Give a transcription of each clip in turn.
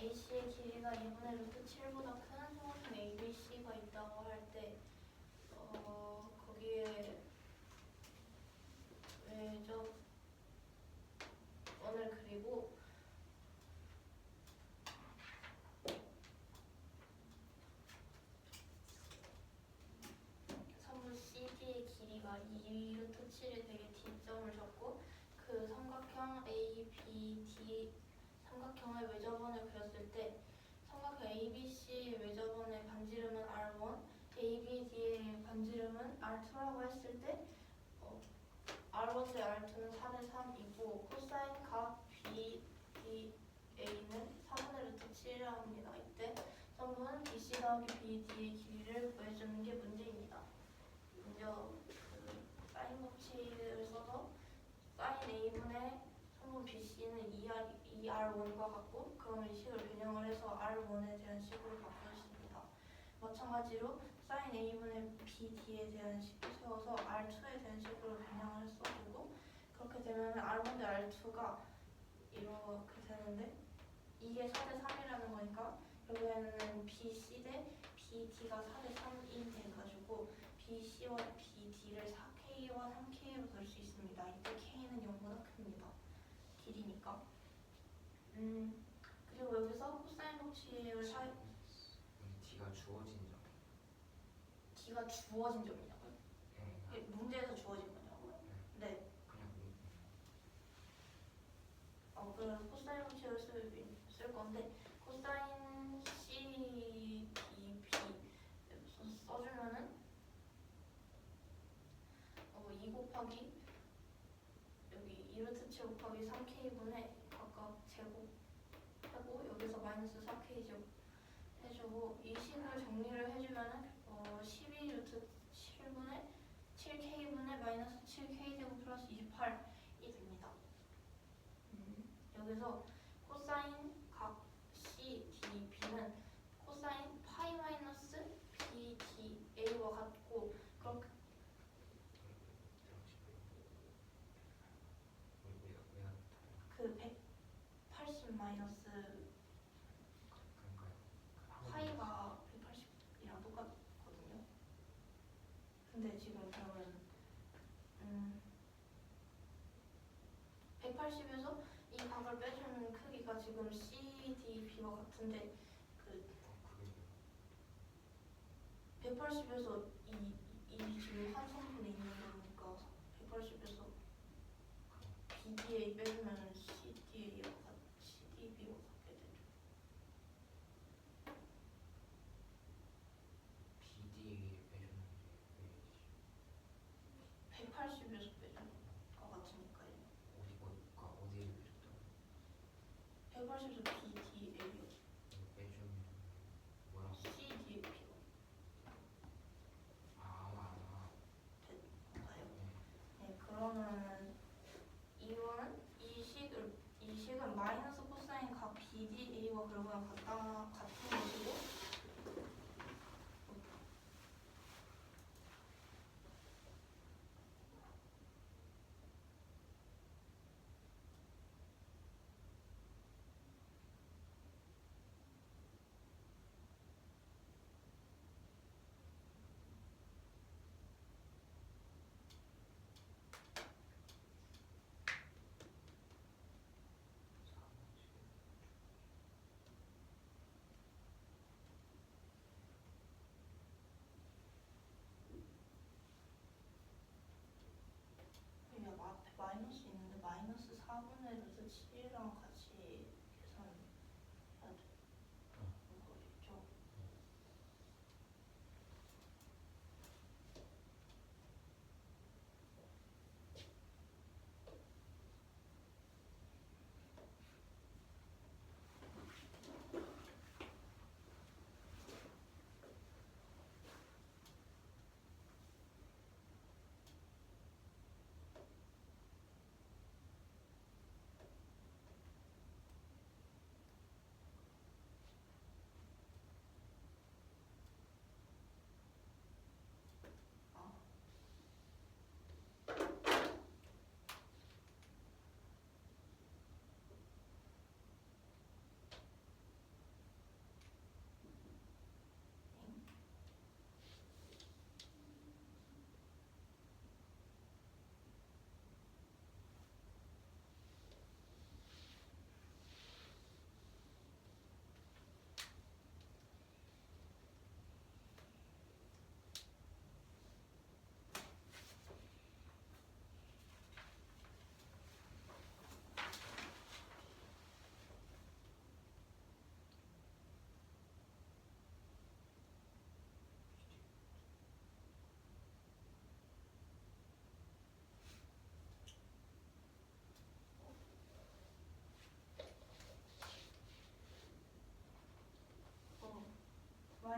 AC의 길이가 2분의 루트 7보다 큰 삼각형 ABC가 있다고 할 때 거기에 외접원을 그리고 선분 CD의 길이가 2루트 7이 되게 D점을 잡고 그 삼각형 ABD 삼각형의 외접원을 그렸을 때 삼각형 ABC 외접원의 반지름은 R1, ABD의 반지름은 R2라고 했을 때 R1 대 R2는 4대 3이고 코사인 각 BDA는 4분의 루트 7이라고 합니다. 이때 선분 BC 더하기 BD의 길이를 구해주는 게 문제입니다. 먼저 사인 법칙을 써서 사인 A분의 선분 BC는 2R1과 같고 그러면 이 식을 변형을 해서 R1에 대한 식으로 바꾸었습니다. 마찬가지로 사인 A분의 BD에 대한 식을 세워서 R2에 대한 식으로 변형을 써주고 그렇게 되면 R1 대 R2가 이렇게 되는데 이게 4대 3이라는 거니까 결국에는 BC 대 BD가 4대 3이 돼가지고 BC와 BD를 4K와 3K로 될 수 있습니다. 이때 K는 0보다 큽니다. 길이니까. 그리고 여기서 코사인 법칙을 D가 주어진 점. D가 주어진 점이냐고요? 네. 문제에서 주어진 거냐고요? 네. 그냥 그래서 코사인 법칙을 쓸 건데 코사인 CDB 써주면은 2 곱하기 여기 2루트 7 곱하기 3K분의 각각 제곱하고 여기서 마이너스 4K 제곱 해주고 이 식을 정리를 해주면은 12루트 7분의 7K분의 마이너스 7K 제곱 플러스 28이 됩니다. 여기서 코사인 각 CDB는 코사인 파이 마이너스 BDA와 같고 그렇게 그 180 마이너스 파이가 180이랑 똑같거든요. 근데 지금 그러면 180에서 이 각을 빼주는 크기가 지금 CDB와 같은데 그 180에서 이 지금 한 성분에 있는 거니까 180에서 BDA 빼주면 CDB와 같게 되죠. BD 빼주는 게 180에서 빼주는 거 같으니까요. 어디를 빼줬다고? 180에서 BDA요. 빼주면 뭐라고? CDB요. 됐나요? 네, 그러면 이거는 이 식은 마이너스 코사인 각 BDA와 결국은 같은 것이고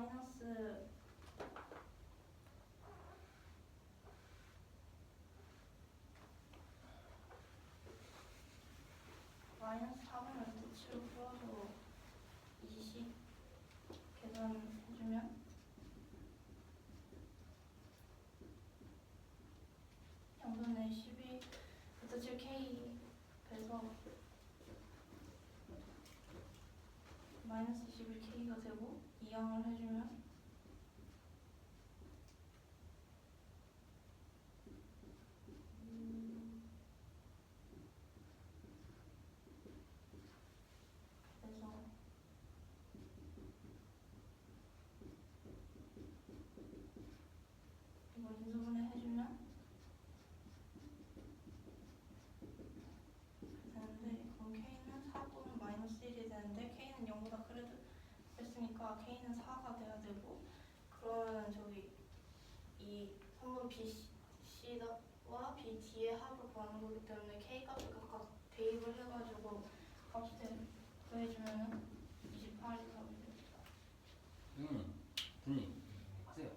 마이너스 마이너스 4분의 루트 7을 풀어서 20 계산해주면 0분의 12 루트 7k 배서 마이너스 21k가 되고 이항을 해주면 그래서 이거 인수분해 해주면 되는데 그럼 k는 4 또는 마이너스 1이 되는데 k는 0보다 그랬으니까 k는 4가 돼야 되고 그러면 저기 이 3번 BC와 BD의 합을 구하는 거기 때문에 k 값을 각각 대입을 해가지고 값을 구해주면 28이 답이 됩니다. 분님 하세요.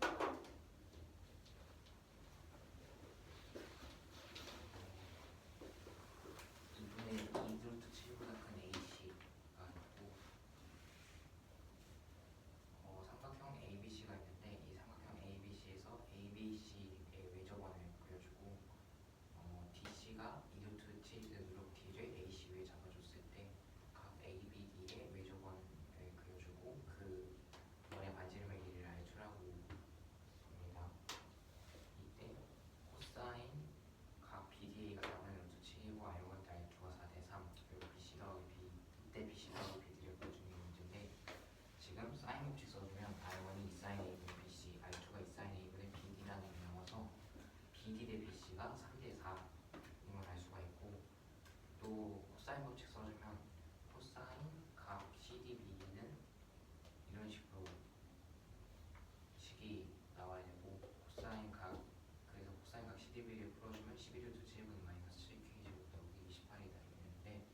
이분의 2루트 7보다 큰 AC가 있고 삼각형 ABC가 있는데 이 삼각형 ABC에서 ABC의 외접원을 그려주고 DC가 2루트 7의 누적 D를 AC 위에 잡아줬을 때 각 ABD의 외접원을 그려주고 그 원의 반지름의 길이를 알추라고 봅니다. 이때 코사인 각 BDA가 4분의 루트 7이고 R1 R2가 4대 3 그리고 BC 더하기 B 이때 BC 더하기 BD를 보여주는 게 문제인데 지금 사인 법칙 써주면 R1이 2사인 A분의 BC R2가 2사인 A분의 BD라는 게 나와서 BD 대 BC가 3대 4임을 알 수가 있고 또 코사인 법칙 써주면 코사인 각 CDB는 이런 식으로 식이 나와야 되고 코사인 각 그래서 코사인 각 CDB를 풀어주면 11루트 7분의 마이너스 7K 제곱 더하기 28이 되는데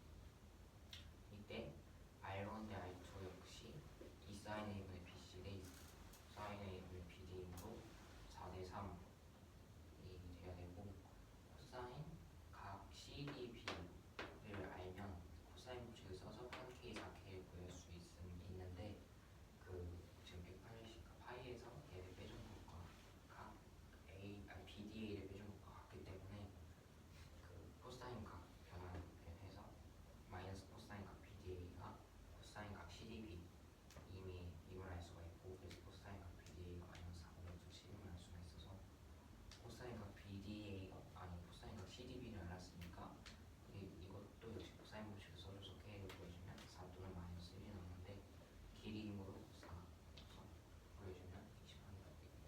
이때 R1 대 R2 역시 2사인 A분의 BC 대 2사인 A분의 BD이므로 4대 3이 돼야 되고 코사인 각 CDB를 알면 코사인 법칙을 써서 8K, 4K를 구할 수 있는데 그 지금 180 파이에서 얘를 빼준 것과 각 BDA를 빼준 것과 같기 때문에 그 코사인 각 변환을 해서 마이너스 코사인 각 BDA가 코사인 각 CDB 이미 이걸 알 수가 있고 그래서 코사인 각 BDA가 마이너스 4분의 2 7임을 알 수가 있어서 코사인 각 BDA가 아니 코사인 각 CDB를 알았으니까 이것도 역시 코사인 법칙을 써줘서 K를 구해주면 4 또는 마이너스 1이 나오는데 길이임으로 4 구해주면 28이 됩니다.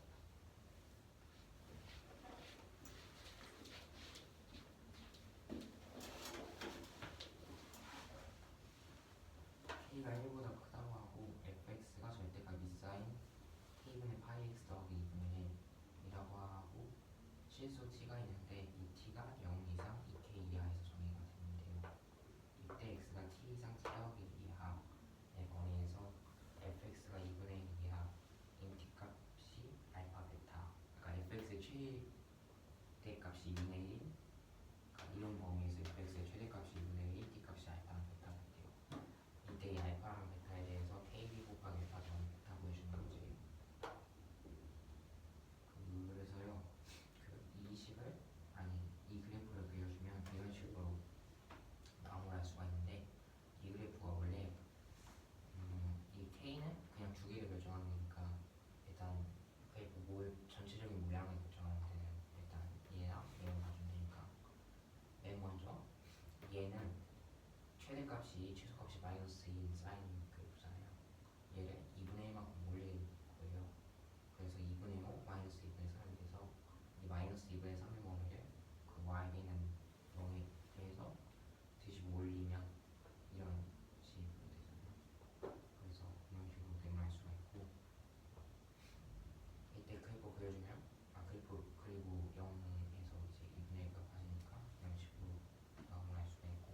K가 1보다 크다고 하고 fx가 절대값 2사인 t분의 파이 x 더하기 2분의 1이라고 하고 실수 t가 있는데 이 t가 0 이상 2k 이하에서 정의가 되는데요. 이때 x가 t 이상 t 더하기 1 이하의 범위에서 fx가 2분의 1 이하인 t값이 알파 베타 그러니까 fx의 최대값이 2분의 1인 그러니까 이런 범위에서 fx의 최대값이 2분의 1인 t값이 알파랑 베타가 돼요. 이때 이 알파랑 베타에 대해서 kb 곱하기 알파 더하기 베타 구해주는 문제예요. 그래서요 이 식을 아니 이 그래프를 그려주면 이런 식으로 나무랄 수가 있는데 이 그래프가 원래 이 k는 그냥 두 개를 결정하는 거니까 일단 그래프 전체적인 모양을 결정하는 데는 일단 얘랑 얘만 봐주면 되니까 맨 먼저 얘는 최대값이 최소값이 마이너스 2인 사인 그래프잖아요. 얘를 2분의 1만큼 올릴 거예요. 그래서 2분의 5 마이너스 2분의 3이 돼서 이 마이너스 2분의 3의 범위를 그 y에 있는 0에 대해서 뒤집어 올리면 이런 식으로 되잖아요. 그래서 이런 식으로 내말 수가 있고 이때 그래프 그려주면 그래프 그리고 0에서 이제 2분의 1가 빠지니까 이런 식으로 나올 수가 있고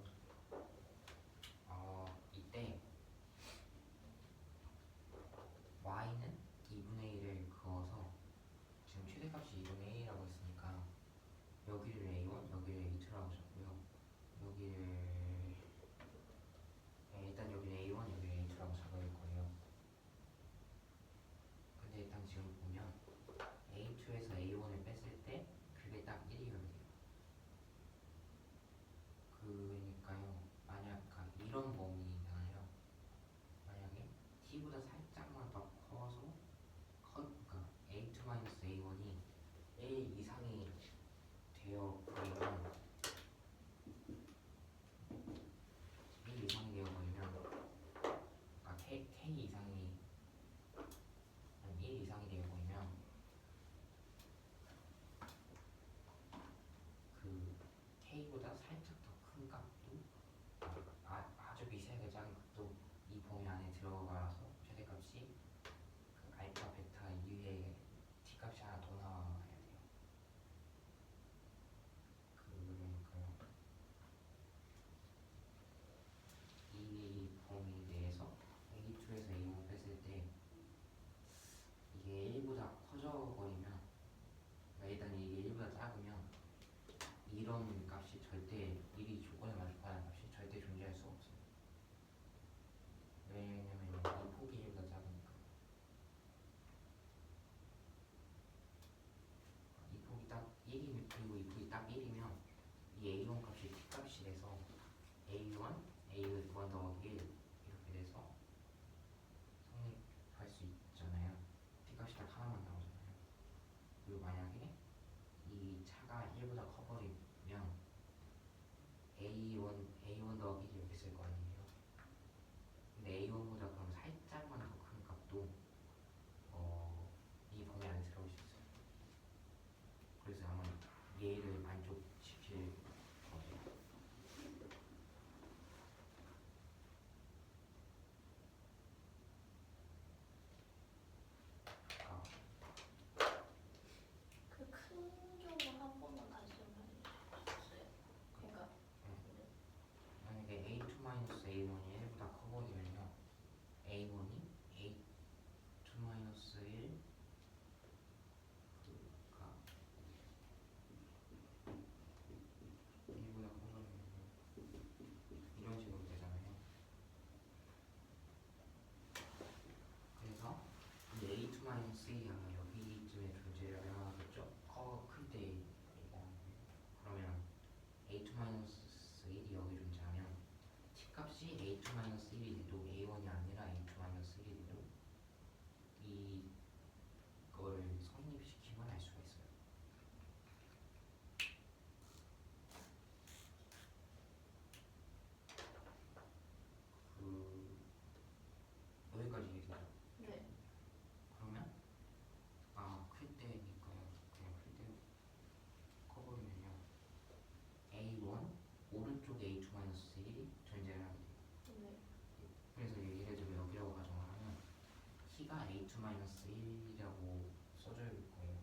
a2-1이라고 써져 있을 거예요.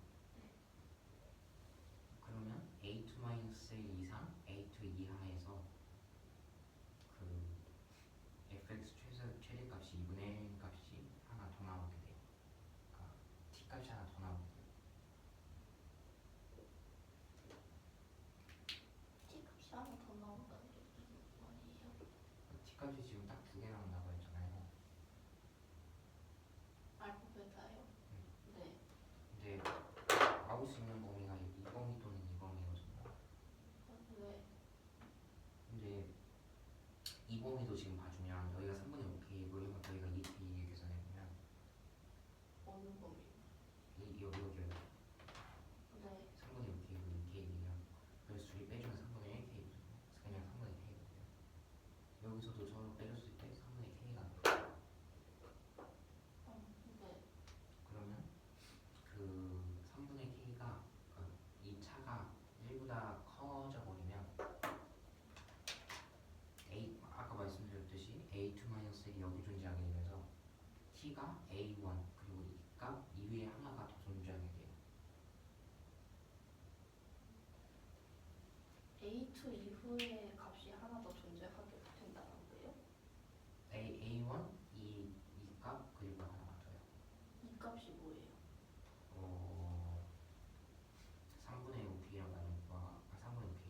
그러면 a2-1 이상 a2 이하에서 그 fx 최대값이 2분의 1 값이 하나 더 나오게 돼요. 그러니까 t 값이 하나 더 나오게 돼요. T값이 하나 더 나온다는 게 무슨 말이에요? t 값이 지금 딱 두 개 나온다고 했잖아요. 알파벳아요? 네. 근데 나올 수 있는 범위가 2범위 또는 2범위거든요. 왜? 근데 2범위도 지금 봐주면 여기가 3분의 5K이고 여기가 2K 계산해보면 어느 범위? 여기 네. 3분의 5K고 2K이에요. 그래서 둘이 빼주면 3분의 1K거든요. 그냥 3분의 K거든요. 여기서도 서로 빼줬을 때 3분의 K가 나와요. 네. 그러면 그 3분의 K가 이 차가 1보다 커져 버리면 아까 말씀드렸듯이 a2-1이 여기 존재하게 되면서 t가 a1 그리고 이 위에 하나가 더 존재하게 돼요. A2 이후에 값이 하나 더 존재하게 된다는 거예요? a1 이 값 그리고 하나가 더요. 이 값이 뭐예요? 3분의 5K랑 나누니까 3분의 5K.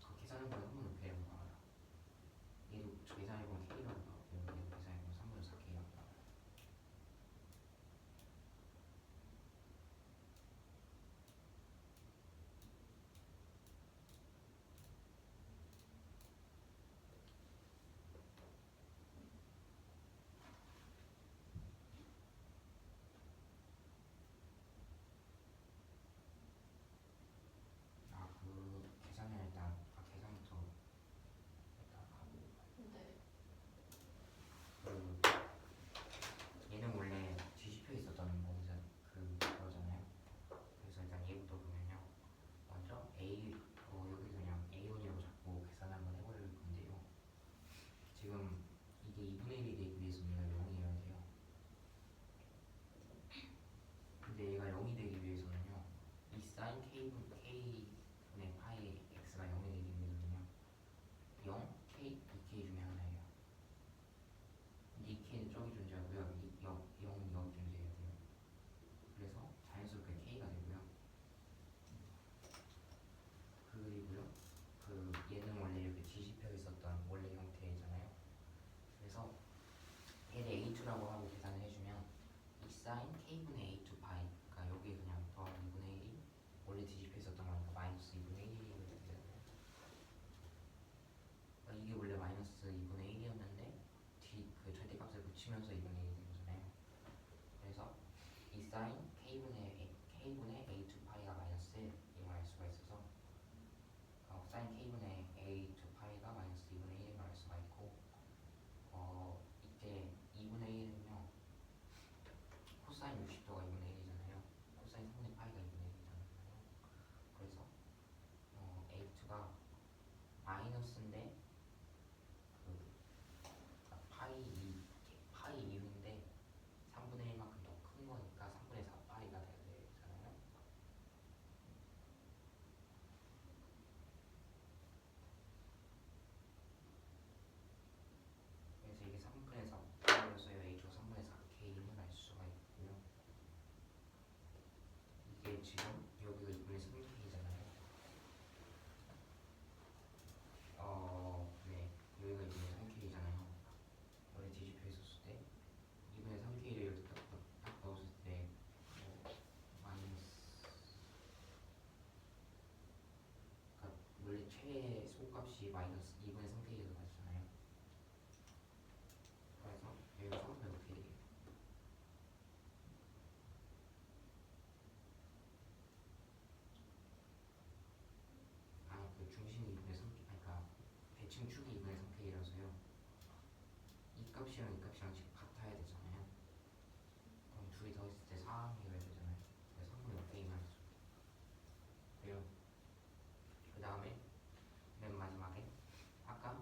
그 계산해보면 3분의 5K라고 나와요. 얘도 계산해보면 K라고 나오고 얘도 계산해보면 3분의 4K라고 나와요. 그 계산을 일단 계산부터 일단 하고 네. 얘는 원래 뒤집혀 있었던 그거잖아요. 그래서 일단 얘부터 보면요. 먼저 여기서 그냥 a1이라고 잡고 계산을 한번 해볼 건데요. 지금 이게 2분의 1이 되기 위해서는 얘가 0이어야 돼요. 근데 얘가 0이 되기 위해서는요. 이 sin k분의 파이 x가 0이 되기 위해서는요. 0, k, 2k 중에 하나예요. 2k는 저기 존재하고요. 0은 여기 존재해야 돼요. 그래서 자연스럽게 k가 되고요. 그리고요. 얘는 원래 이렇게 뒤집혀 있었던 원래 형태잖아요. 그래서 얘를 a2라고 하고 계산을 해주면 이 sin k분의 a2 파이 그러니까 여기 그냥 더하기 2분의 1이 원래 뒤집혀 있었던 거니까 마이너스 2분의 1이 되잖아요. 그러니까 이게 원래 마이너스 2분의 1이었는데 그 절대값을 붙이면서 2분의 1이 된 거잖아요. 그래서 이 sin k분의 a2 파이가 마이너스 1을 알 수가 있어서 sin k분의 a2 파이가 마이너스 2분의 1을 알 수가 있고 이때 2분의 1은요 코사인 60도가 2분의 1이잖아요. 코사인 3분의 파이가 2분의 1이잖아요. 그래서 a2가 마이너스인데 파이 2인데 3분의 1만큼 더 큰 거니까 3분의 4 파이가 돼야 되잖아요. 그래서 이게 3분의 4 파이여서요. a2가 3분의 4k임을 알 수가 있고요. 이게 지금 여기가 2분의 3k잖아요. 네. 여기가 2분의 3k잖아요. 원래 뒤집혀 있었을 때 2분의 3k를 이렇게 딱 넣었을 때 마이너스 그러니까 원래 최소값이 마이너스 2분의 3k에서 맞잖아요. 그래서 여기가 3분의 5k 되겠죠. 그 중심이 2분의 3k 그러니까 대칭축이 2분의 3k라서요. 이 값이랑 이 값이랑 지금 같아야 되잖아요. 그럼 둘이 더했을 때 4이어야 되잖아요. 그래서 3분의 5k만 했죠. 그리고 그 다음에 맨 마지막에 아까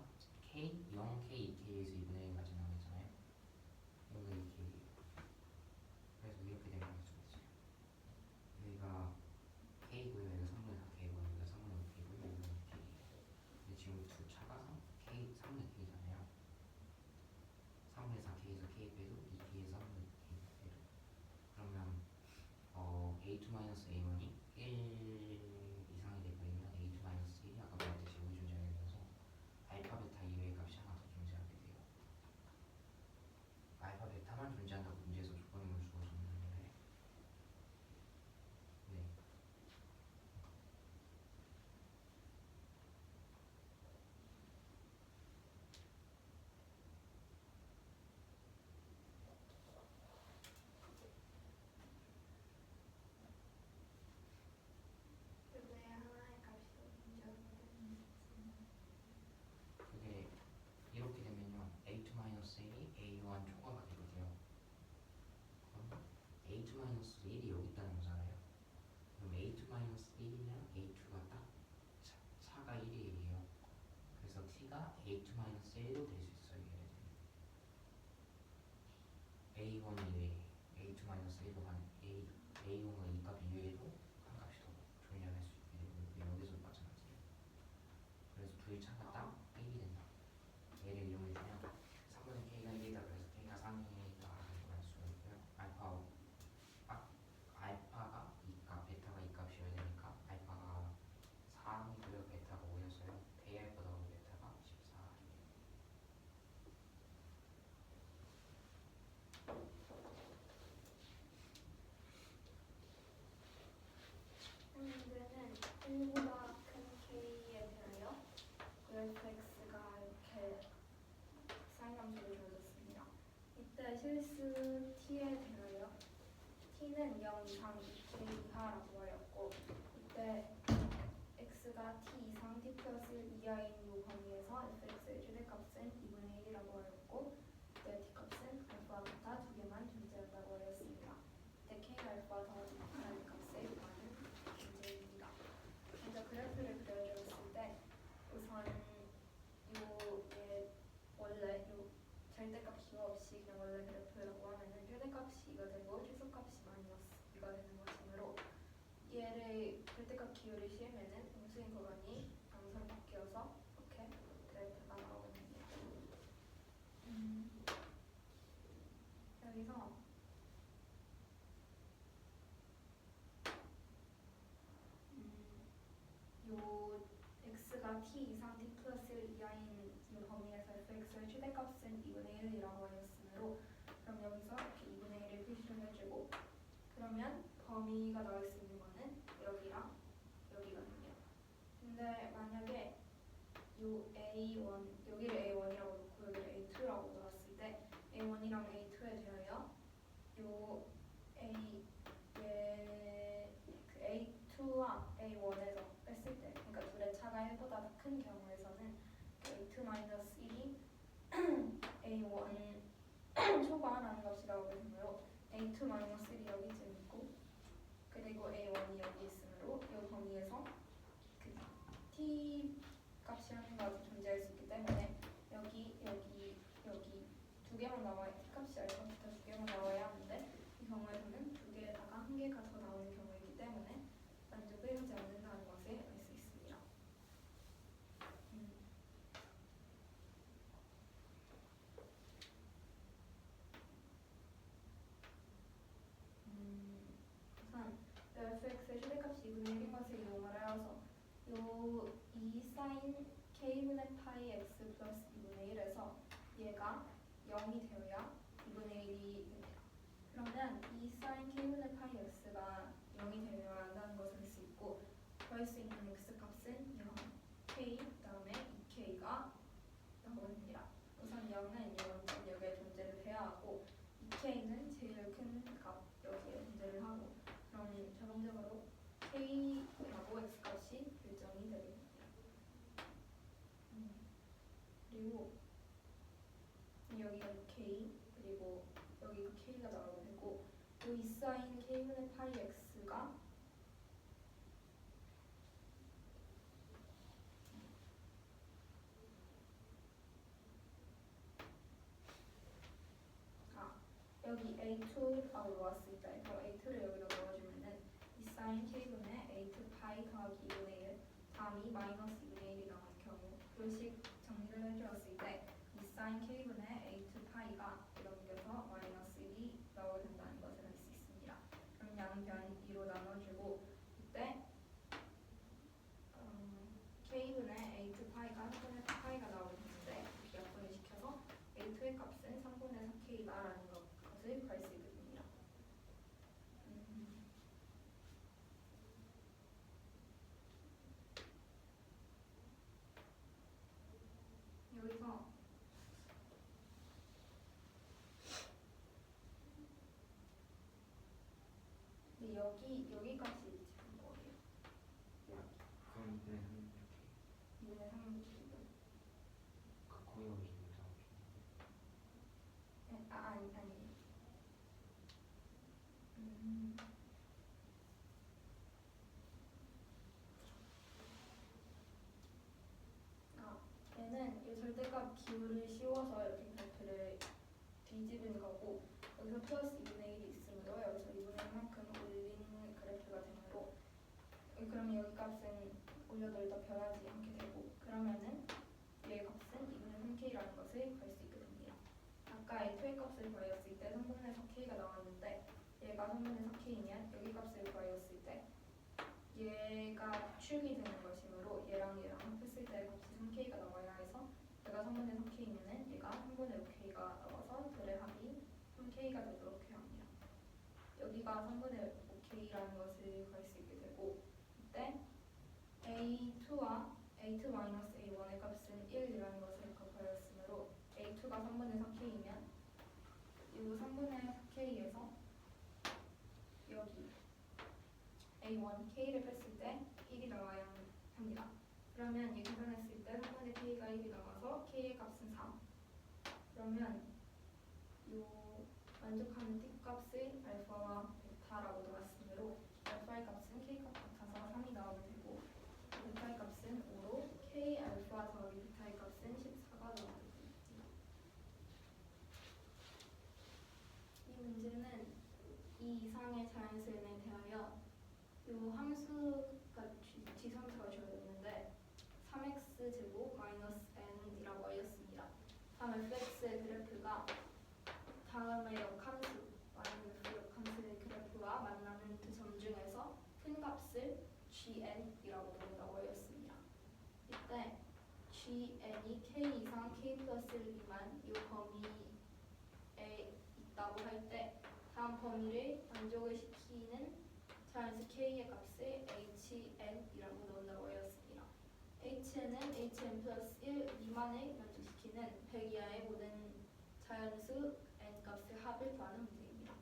A2-1도 될 수 있어요. 얘네들 A1이 A2-1도 한 A1과 2 값이 유해도 한 값이 더 존재할 수 있게 되고 여기서 마찬가지예요. 그래서 둘 차가 딱 1이 된다. 얘를 이용해주면 3분의 K가 1이다 그래서 K가 3이다 라고 할 수가 있고요. 알파가 2값, 베타가 2값이어야 되니까 알파가 3이고요. 베타가 5였어요. K알파 더하기 베타가 14예요. 문제는 1보다 큰 K에 대하여 그래프 X가 이렇게 사인함수로 주어졌습니다. 이때 실수 T에 대하여 T는 0 이상 2K 이하라고 하였고 이때 X가 T 이상 T 플러스 1 이하인 이 범위에서 fx의 최대값은 2분의 1이라고 하였고 이때 T값은 알파와 베타 두 개만 존재한다고 하였습니다. 이때 K 알파 더하기 베타의 값의 많은 문제입니다. 먼저 그래프를 그려줬을 때 우선 요게 원래 요 절대값 기호 없이 그냥 원래 그래프라고 하면은 최대값이 이거 되고 최소값이 마이너스 이거 되는 것이므로 얘를 절대값 기호를 씌우면은 음수인 구간이 양수로 바뀌어서 이렇게 그래프가 나오거든요. 여기서 요 x가 t 이상 t 플러스 1 이하인 이 범위에서 fx의 최대값은 2분의 1이라고 하였으므로 그럼 여기서 이렇게 2분의 1을 표시를 해주고 그러면 범위가 나올 수 있는 거는 여기랑 여기거든요. 근데 만약에 요 A1 여기를 A1이라고 놓고 여기를 A2라고 놓았을 때 A1이랑 A2에 대하여 요 A 그 A2와 A1에서 뺐을 때 그러니까 둘의 차가 1보다 더 큰 경우에서는 A2-1이 A1 초과라는 값이 나오게 되므로 A2-1이 여기쯤 있고 그리고 A1이 여기 있으므로 이 범위에서 그 T 값이라는 것이 존재할 수 있기 때문에 여기 두 개만 나와야 T 값이 알파부터 두 개만 나와야 하는데 이 경우에서는 두 개에다가 한 개가 더 나오는 경우이기 때문에 만족을 하지 않는다는 것을 알 수 있습니다. 우선 fx의 최대값이 2분의 1인 것을 이용을 하여서 요 2 sin k분의 파이 x 플러스 2분의 1에서 얘가 0이 되어야 2분의 1이 됩니다. 그러면 2 sin k분의 파이 x가 0이 되어야 한다는 것을 알 수 있고 구할 수 있는 x값은 0, k, 그 다음에 2k가 나옵니다. 우선 0은 이 원점 여기에 존재를 해야 하고 2k는 제일 큰 값 여기에 존재를 하고 그럼 자동적으로 k하고 x값이 결정이 되게 됩니다. 그리고 여기가 2k 그리고 여기가 k가 나오게 되고 이 2sin k분의 파이 x가 여기 A2라고 놓았을 때 그럼 A2를 여기다 넣어주면은 2sin k분의 A2 파이 더하기 2분의 1 다음이 마이너스 2분의 1이 나오는 경우 요식 정리를 해주었을 때 2sin k분의 A2 파이가 넘겨서 마이너스 1이 나오게 된다는 것을 알 수 있습니다. 그럼 양변 2로 나눠주고 이때 k분의 A2 파이가 3분의 파이가 나오게 되는데 이렇게 약분을 시켜서 A2의 값은 3분의 4k다라는 것을 구할 수 있게 됩니다. 여기서 문제는 이 절대값 기울을 씌워서 이렇게 그래프를 뒤집은 거고 여기서 플러스 2분의 1이 있으므로 여기서 2분의 1만큼 올린 그래프가 되므로 그러면 여기 값은 올려도 변하지 않게 되고 그러면은 얘 값은 2분의 3k라는 것을 구할 수 있게 됩니다. 아까 이 2의 값을 구하였을 때 3분의 4k가 나왔는데 얘가 3분의 4k이면 여기 값을 구하였을 때 얘가 축이 되는 것이므로 얘랑 합했을 때 값이 3k가 나와야 해서 얘가 3분의 3k이면은 얘가 3분의 5k가 나와서 둘의 합이 3k가 되도록 해야 합니다. 여기가 3분의 5k라는 것을 구할 수 있게 되고 이때 a2와 a2-a1의 값은 1이라는 것을 구하였으므로 a2가 3분의 4k이면 이 3분의 4k에서 여기 a1 k를 뺐을 때 1이 나와야 합니다. 그러면 이 계산했을 때 3분의 k가 1이 나와서 k의 값은 4. 그러면 이 만족하는 t 값을 알파와 베타라고 나왔으므로 알파의 값은 k 값 같아서 3이 나오게 되고 베타의 값은 5로 k 알파 더하기 베타의 값은 14가 나오게 됩니다. 이 문제는 이 이상의 자연수에 대하여 이 함수가 지수함수가 주어졌는데 3x 제곱 마이너스 n이라고 하였습니다. 다음 fx의 그래프가 다음의 역함수 마이너스 역함수의 그래프와 만나는 두 점 중에서 큰 값을 gn이라고 부른다고 하였습니다. 이때 gn이 k 이상 k 플러스 1 미만 이 범위에 있다고 할 때 다음 범위를 만족을 시키는 자연수 k의 값을 hn이라고 넣는다고 하였습니다. hn은 hn 플러스 1 미만을 만족시키는 100 이하의 모든 자연수 n 값의 합을 구하는 문제입니다.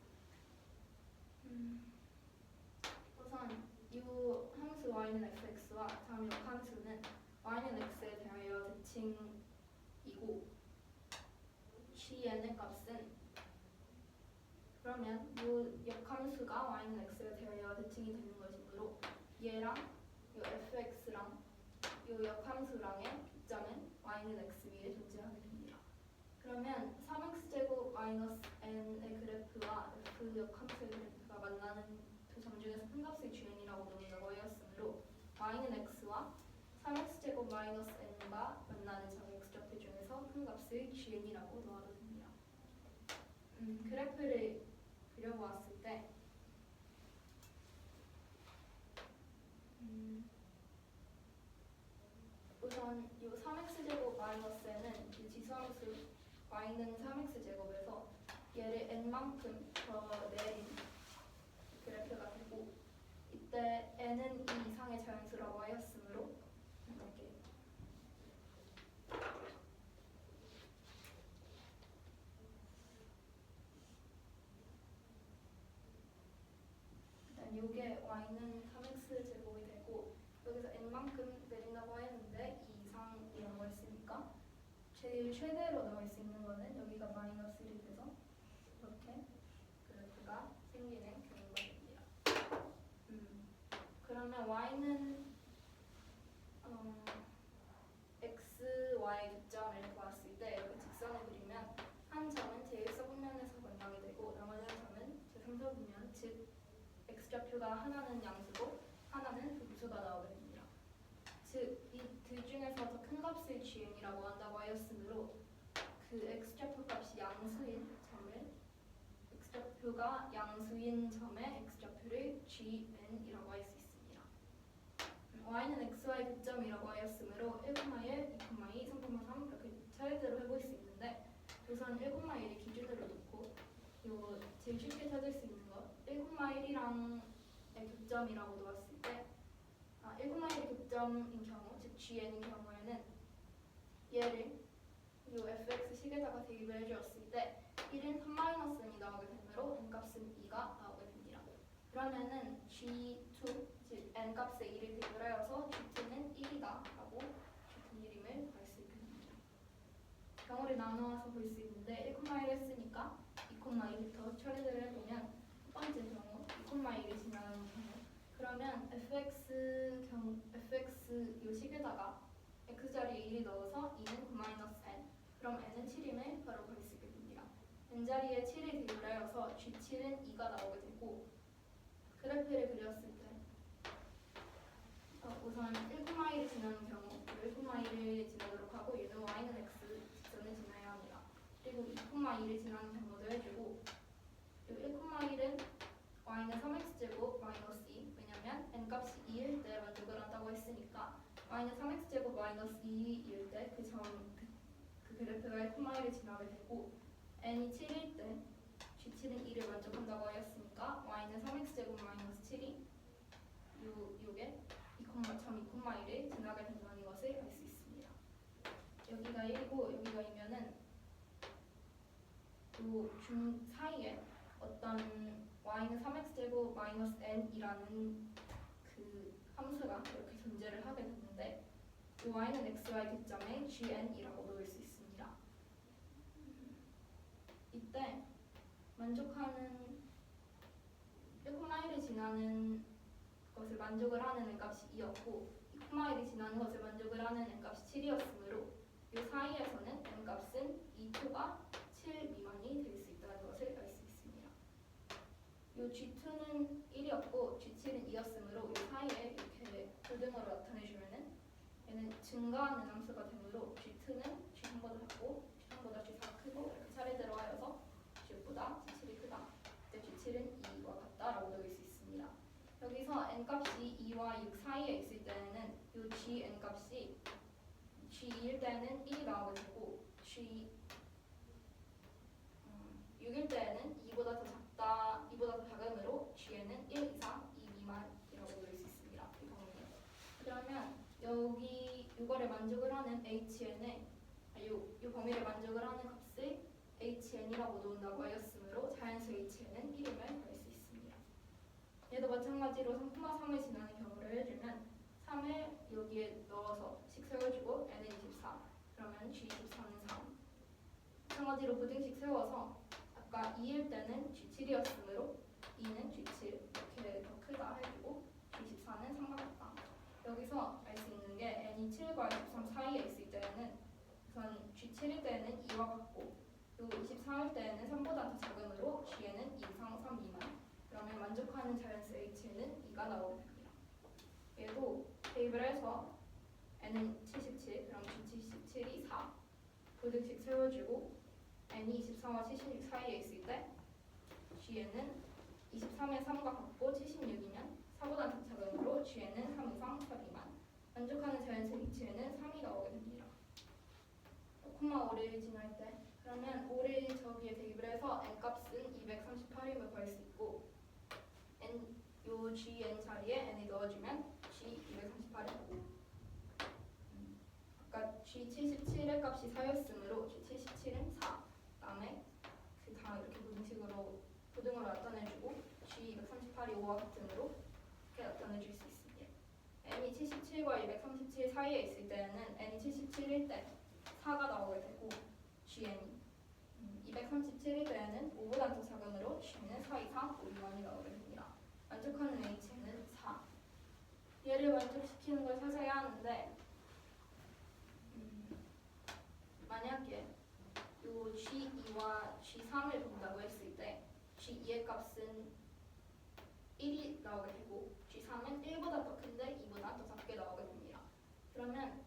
우선 이 함수 y는 fx와 다음 역함수는 y는 x에 대하여 대칭이고 gn의 값은 그러면 이 역함수가 y는 x에 대하여 대칭이 되는 것이므로 얘랑 이 fx랑 이 역함수랑의 교점은 y는 x 위에 존재하게 됩니다. 그러면 3x제곱 마이너스 n의 그래프와 f 역함수의 그래프가 만나는 두 점 중에서 큰 값을 gn이라고 부른다고 하였으므로 y는 x와 3x제곱 마이너스 n과 만나는 점 x좌표 중에서 큰 값을 gn이라고 놓아도 됩니다. 그래프를 그려보았을 때 우선 이 3x제곱 마이너스 n은 이 지수함수 y는 3x제곱에서 얘를 n만큼 더 내린 그래프가 되고 이때 n은 이 이상의 자연수라고 하였으므로 이렇게 일단 이게 y는 3x제곱이 되고 여기서 n만큼 내린다고 하였는데 이 이상이라고 했으니까 제일 최대로 나올 수 있는 거는 여기가 마이너스 1이 돼서 이렇게 그래프가 생기는 그런 것입니다. 그러면 y는 x, y 교점을 보았을 때 이렇게 직선을 그리면 한 점은 제1서분면에서 만나게 되고 나머지 한 점은 제3서분면 즉 x좌표가 하나는 양수고 하나는 분수가 나오게 됩니다. 즉 이 둘 중에서 더 큰 값을 gn이라고 한다고 하였으므로 그 x좌표 값이 양수인 점을 x좌표가 양수인 점의 x좌표를 gn이라고 할 수 있습니다. y는 xy 교점이라고 하였으므로 1,1, 2,2, 3,3 이렇게 차례대로 해볼 수 있는데 우선 1,1을 기준으로 놓고 요 제일 쉽게 찾을 수 있는 거 1,1이랑의 교점이라고 놓았을 때 1,1의 교점인 경우 즉 gn인 경우에는 얘를 요 fx 식에다가 대입을 해주었을 때 1은 3-n이 나오게 되므로 n값은 2가 나오게 됩니다. 그러면은 g2 즉 n값에 2를 대입을 하여서 g2는 1이다 라고 g2 1임을 구할 수 있게 됩니다. 경우를 나누어서 볼 수 있는데 1,1 했으니까 2,2부터 처리를 해보면 첫 번째 경우 2,1이 지나가는 경우 그러면 fx 요 식에다가 x자리에 1이 넣어서 2는 바로 구할 수 있게 됩니다. n자리에 7을 대입하여서 G7은 2가 나오게 되고 그래프를 그렸을 때 우선 1,1을 지나는 경우 1,1을 지나도록 하고 얘는 y는 x 직선을 지나야 합니다. 그리고 2,2를 지나는 경우도 해주고 이 1,1은 y는 3x제곱 마이너스 2 왜냐면 n값이 2일 때 만족을 한다고 했으니까 y는 3x제곱 마이너스 2일 때 그 그래프가 1,1을 지나게 되고 n이 7일 때 G7은 2를 만족한다고 하였으니까 y는 3x제곱 마이너스 7이 요게 2,1을 지나게 된다는 것을 알 수 있습니다. 여기가 1이고 여기가 2면은 중 사이에 어떤 y는 3x제곱 마이너스 n이라는 그 함수가 이렇게 존재를 하게 됐는데 이 y는 xy 기점에 gn이라고 놓을 수 있습니다. 이때 만족하는 1,1을 지나는 것을 만족을 하는 n값이 2였고 2,1이 지나는 것을 만족을 하는 n값이 7이었으므로 이 사이에서는 n값은 2초가 7 미만이 될 수 있다는 것을 알 수 있습니다. 이 G2는 1이었고 G7은 2였으므로 이 사이에 이렇게 골등으로 나타내주면은 얘는 증가하는 함수가 되므로 G2는 G3보다 작고 G3보다 G4가 크고 이렇게 차례대로 하여서 G보다 G7이 크다. 그때 G7은 2와 같다라고 적을 수 있습니다. 여기서 n값이 2와 6 사이에 있을 때는 이 gn 값이 g2일 때는 1이 나오게 되고 g6일 때는 2보다 더 작다, 2보다 더 작으므로 gn은 1 이상 2 미만이라고 볼 수 있습니다. 이 경우는. 그러면 여기 이거를 만족을 하는 hn에 이 범위를 만족을 하는 값을 hn이라고 놓는다고 하였으므로 자연수 hn은 1임을 알 수 있습니다. 얘도 마찬가지로 3,3을 지나는 경우를 해주면 3을 여기에 넣어서 식 세워주고 n은 24 그러면 g24는 3 마찬가지로 부등식 세워서 아까 2일 때는 g7이었으므로 2는 g7 이렇게 더 크다 해주고 g24는 3과 같다. 여기서 알 수 있는 게 n이 7과 23 사이에 있을 때는 우선 g7일 때는 2와 같고 요 24일 때는 3보다 더 작으므로 g는 2 이상 3 미만 그러면 만족하는 자연수 h는 2가 나오게 됩니다. 얘도 대입을 해서 n은 77 그럼 g77이 4 부등식 세워주고 n이 24와 76 사이에 있을 때 g는 23의 3과 같고 76이면 4보다 더 작으므로 g는 3 이상 4 미만 만족하는 자연수 h는 3이 나오게 됩니다. 5,5를 지날 때 그러면 5를 저기에 대입을 해서 n값은 238임을 구할 수 있고 요 gn 자리에 n을 넣어주면 g 238이고 아까 g77의 값이 4였으므로 g77은 4 다음에 그 다음 이렇게 부등식으로 부등으로 나타내주고 g 238이 5와 같으므로 이렇게 나타내줄 수 있습니다. n이 77과 237 사이에 있을 때는 n이 77일 때 4가 나오게 되고 gn이 237일 때에는 5보다 더 작으므로 g는 4 이상 5 미만이 나오게 됩니다. 만족하는 h는 4. 얘를 만족시키는 걸 찾아야 하는데 만약에 요 g2와 g3을 본다고 했을 때 g2의 값은 1이 나오게 되고 g3은 1보다 더 큰데 2보다 더 작게 나오게 됩니다. 그러면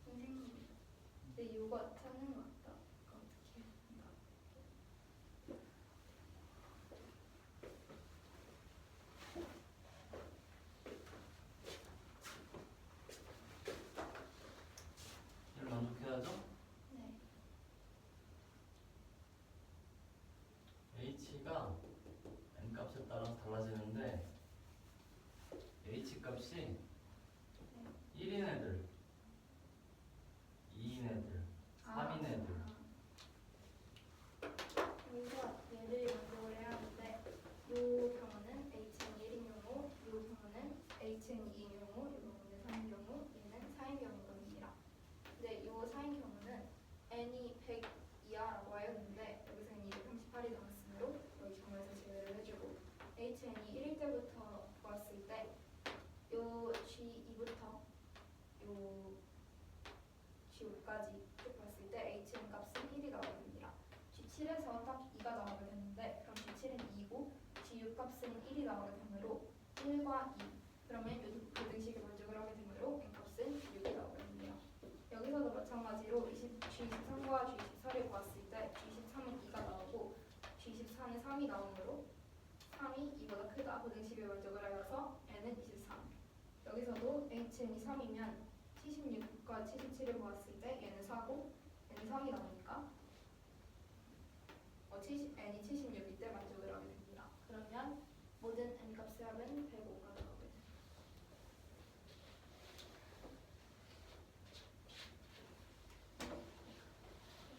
선생님, 근데 이거 찾는 거 같다. 이거 어떻게 한다? n이 100 이하라고 하였는데 여기서는 238이 나왔으므로 여기 정말에서 제외를 해주고 hn이 1일 때부터 보았을 때 요 g2부터 요 g5까지 쭉 봤을 때 hn 값은 1이 나오게 됩니다. g7에서 딱 2가 나오게 되는데 그럼 g7은 2고 g6 값은 1이 나오게 되므로 1과 2 그러면 여기 부등식을 만족을 하게 되므로 n 값은 6이 나오게 됩니다. 여기서도 마찬가지로 G23과 G24를 보았을 때 G23은 2가 나오고 G24는 3이 나오므로 3이 2보다 크다 부등식을 만족을 하여서 n은 23. 여기서도 hn이 3이면 76과 77을 보았을 때 얘는 4고 n이 3이 나오니까 n이 76일 때 만족을 하게 됩니다. 그러면 모든 n 값의 합은 105가 나오게 됩니다.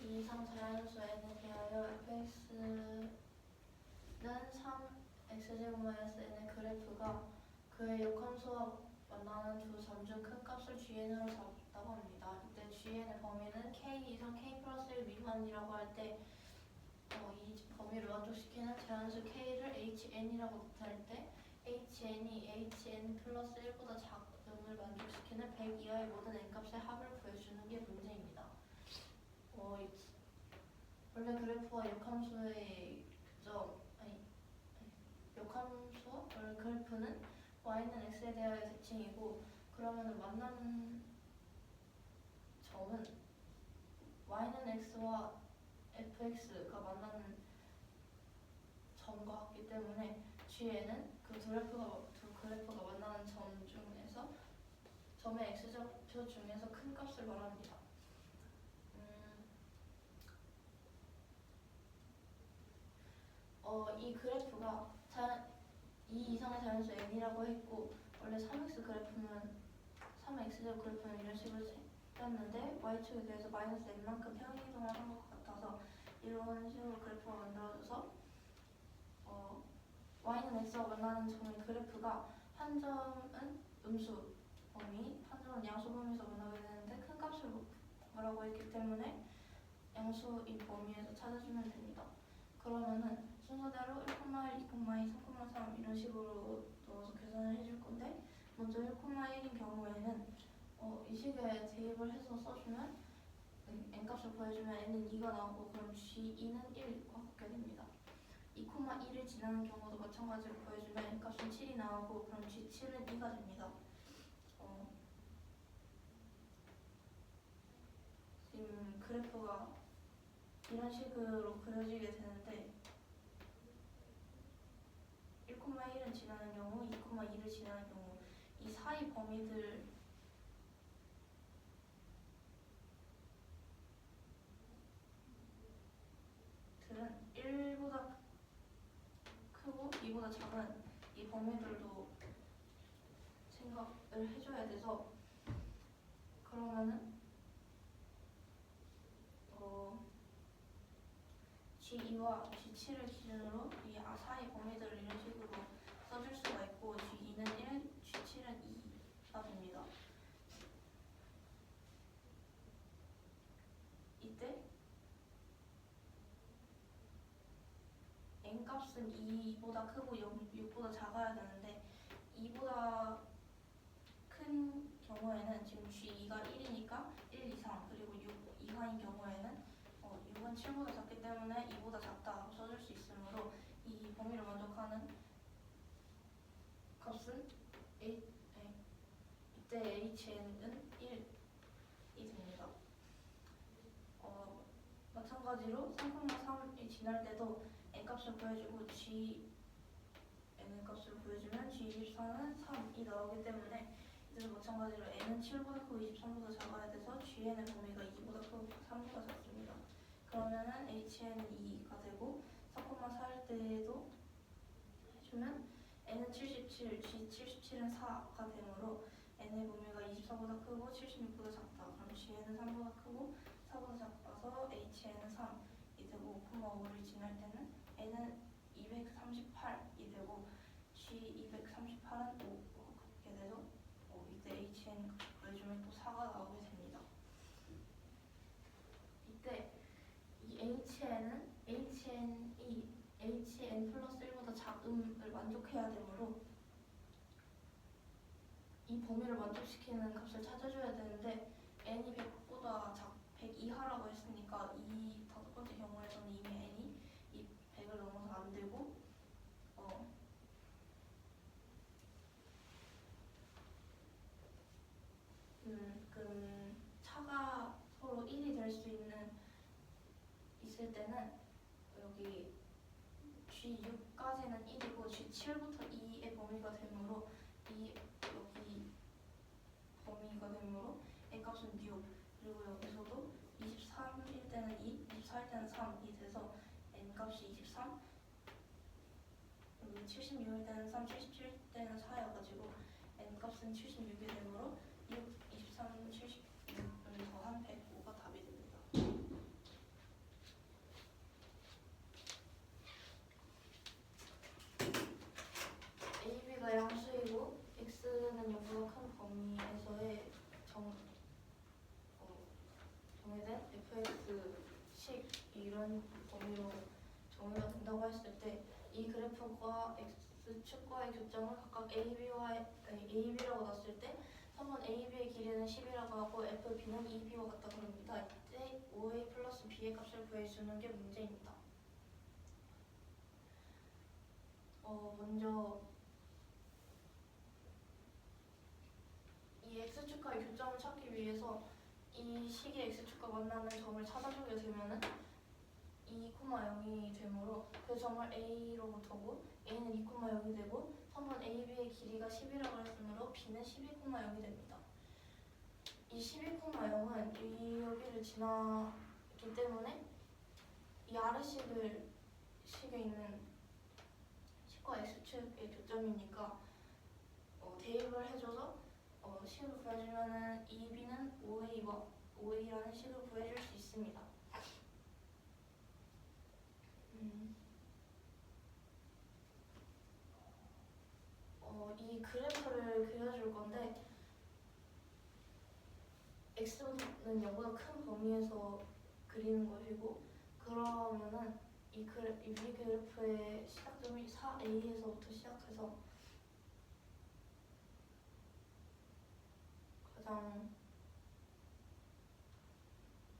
이 이상 자연수 n에 대하여 fx는 3x제곱-n의 그래프가 그의 역함수와 만나는 두 점 중 큰 값을 gn으로 잡았다고 합니다. 이때 gn의 범위는 k 이상 k 플러스 1 미만이라고 할 때 이 범위를 만족시키는 자연수 k를 hn이라고 나타낼 때 hn이 hn 플러스 1보다 작음을 만족시키는 100 이하의 모든 n값의 합을 구해주는 게 문제입니다. 원래 그래프와 역함수의 역함수와 원래 그래프는 y는 x에 대하여 대칭이고 그러면 만나는 점은 y는 x와 fx가 만나는 점과 같기 때문에 g에는 두 그래프가 만나는 점 중에서 점의 x좌표 중에서 큰 값을 말합니다. 이 그래프가 2 이상의 자연수 n이라고 했고 원래 3x 그래프는 3x제곱 그래프는 이런 식으로 생겼는데 y축에 대해서 마이너스 n만큼 평행이동을 한 것 같아서 이런 식으로 그래프가 만들어져서 y는 x와 만나는 점의 그래프가 한 점은 음수 범위, 한 점은 양수 범위에서 만나게 되는데 큰 값을 뭐라고 했기 때문에 양수인 범위에서 찾아주면 됩니다. 그러면은 순서대로 1,1, 2,2, 3,3 이런 식으로 넣어서 계산을 해줄 건데 먼저 1,1인 경우에는 이 식에 대입을 해서 써주면 n값을 구해주면 n은 2가 나오고 그럼 g2는 1과 같게 됩니다. 2,1을 지나는 경우도 마찬가지로 구해주면 n값은 7이 나오고 그럼 g7은 2가 됩니다. 지금 그래프가 이런 식으로 그려지게 되는데 1,1은 지나는 경우, 2,2를 지나는 경우 이 사이 범위들은 1보다 크고 2보다 작은 이 범위들도 생각을 해줘야 돼서 그러면은 G2와 G7을 기준으로 이 사이 범위들을 이런 식으로 써줄 수가 있고 G2는 1, G7은 2가 됩니다. 이때 n값은 2보다 크고 6보다 작아야 되는데 2보다 큰 경우에는 지금 G2가 1이니까 1 이상 그리고 6 이하인 경우에는 6은 7보다 작기 때문에 2보다 작다고 써줄 수 있으므로 이 범위를 만족하는 값은 이때 hn은 1이 됩니다. 마찬가지로 3,3이 지날 때도 n값을 구해주고 n값을 구해주면 g24는 3이 나오기 때문에 이때도 마찬가지로 n은 7보다 크고 23보다 작아야 돼서 gn의 범위가 2보다 크고 3보다 작습니다. 그러면은 hn은 2가 되고 4,4일 때도 해주면 n은 77, g77은 4가 되므로 n의 범위가 24보다 크고 76보다 작다. 그럼 g는 3보다 크고 4보다 작아서 hn은 3이 되고 5,5를 지날 때는 n은 238이 되고 g238은 5가 같게 돼서 이때 hn 구해주면 또 4가 나오게 됩니다. 이때 hn 플러스 1보다 작음을 만족해야 되므로 이 범위를 만족시키는 값을 찾아줘야 되는데 n이 100보다 100 이하라고 했으니까 이 다섯 번째 경우에서는 이미 n이 이 100을 넘어서 안 되고 차가 서로 1이 될 수 있을 때는 여기 G6까지는 1이고 G7부터 2의 범위가 되므로 여기 범위가 되므로 n값은 6 그리고 여기서도 23일 때는 2, 24일 때는 3이 돼서 n값이 23 여기 76일 때는 3, 77일 때는 4여가지고 n값은 76이 되므로 6, 23, 76을 더한 105가 답이 됩니다. AB가 양수이고 x는 0보다 큰 범위에서의 정해된 fx식 이런 범위로 정의가 된다고 했을 때 이 그래프가 x축과의 교점을 각각 AB라고 놨을 때 3번 AB의 길이는 10이라고 하고 FB는 EB와 같다고 합니다. 이때 OA 플러스 B의 값을 구해주는 게 문제입니다. 먼저 이 x축과의 교점을 찾기 위해서 이 식의 x축과 만나는 점을 찾아주게 되면은 2,0이 되므로 그 점을 A로부터고 A는 2,0이 되고 3번 AB의 길이가 10이라고 했으므로 B는 12,0이 됩니다. 이 12,0은 여기를 지나기 때문에 이 아래식에 있는 식과 x축의 교점이니까 대입을 해줘서 식을 구해주면은 EB는 OA라는 식을 구해줄 수 있습니다. 이 그래프를 그려줄 건데 x는 0보다 큰 범위에서 그리는 것이고 그러면은 이 위 그래프의 시작점이 4a에서부터 시작해서 가장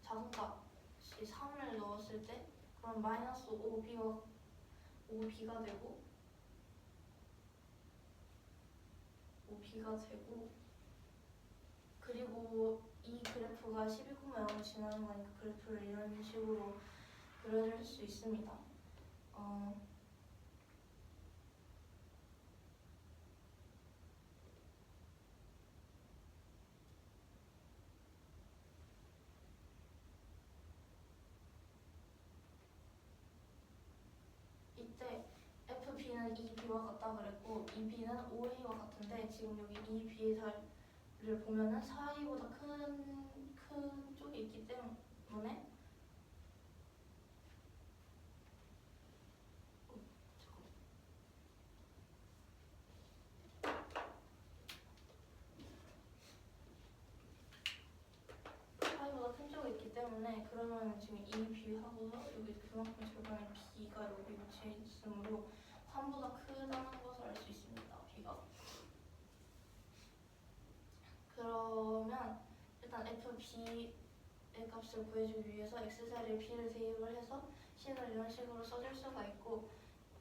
작은 값이 3을 넣었을 때 그럼 마이너스 5b가 되고 그리고 이 그래프가 12,0을 지나는 거니까 그래프를 이런 식으로 그려줄 수 있습니다. 이때 FB는 EB와 같다 그랬고 EB는 OA와 같은데 지금 여기 EB의 를 보면은 4A보다 큰 쪽이 있기 때문에 그러면 지금 EB하고서 여기 그만큼 절반의 B가 여기 위치해 있으므로 3보다 크다는 것을 알 수 있습니다. B가. 그러면 일단 FB의 값을 구해주기 위해서 X자리에 B를 대입을 해서 식을 이런 식으로 써줄 수가 있고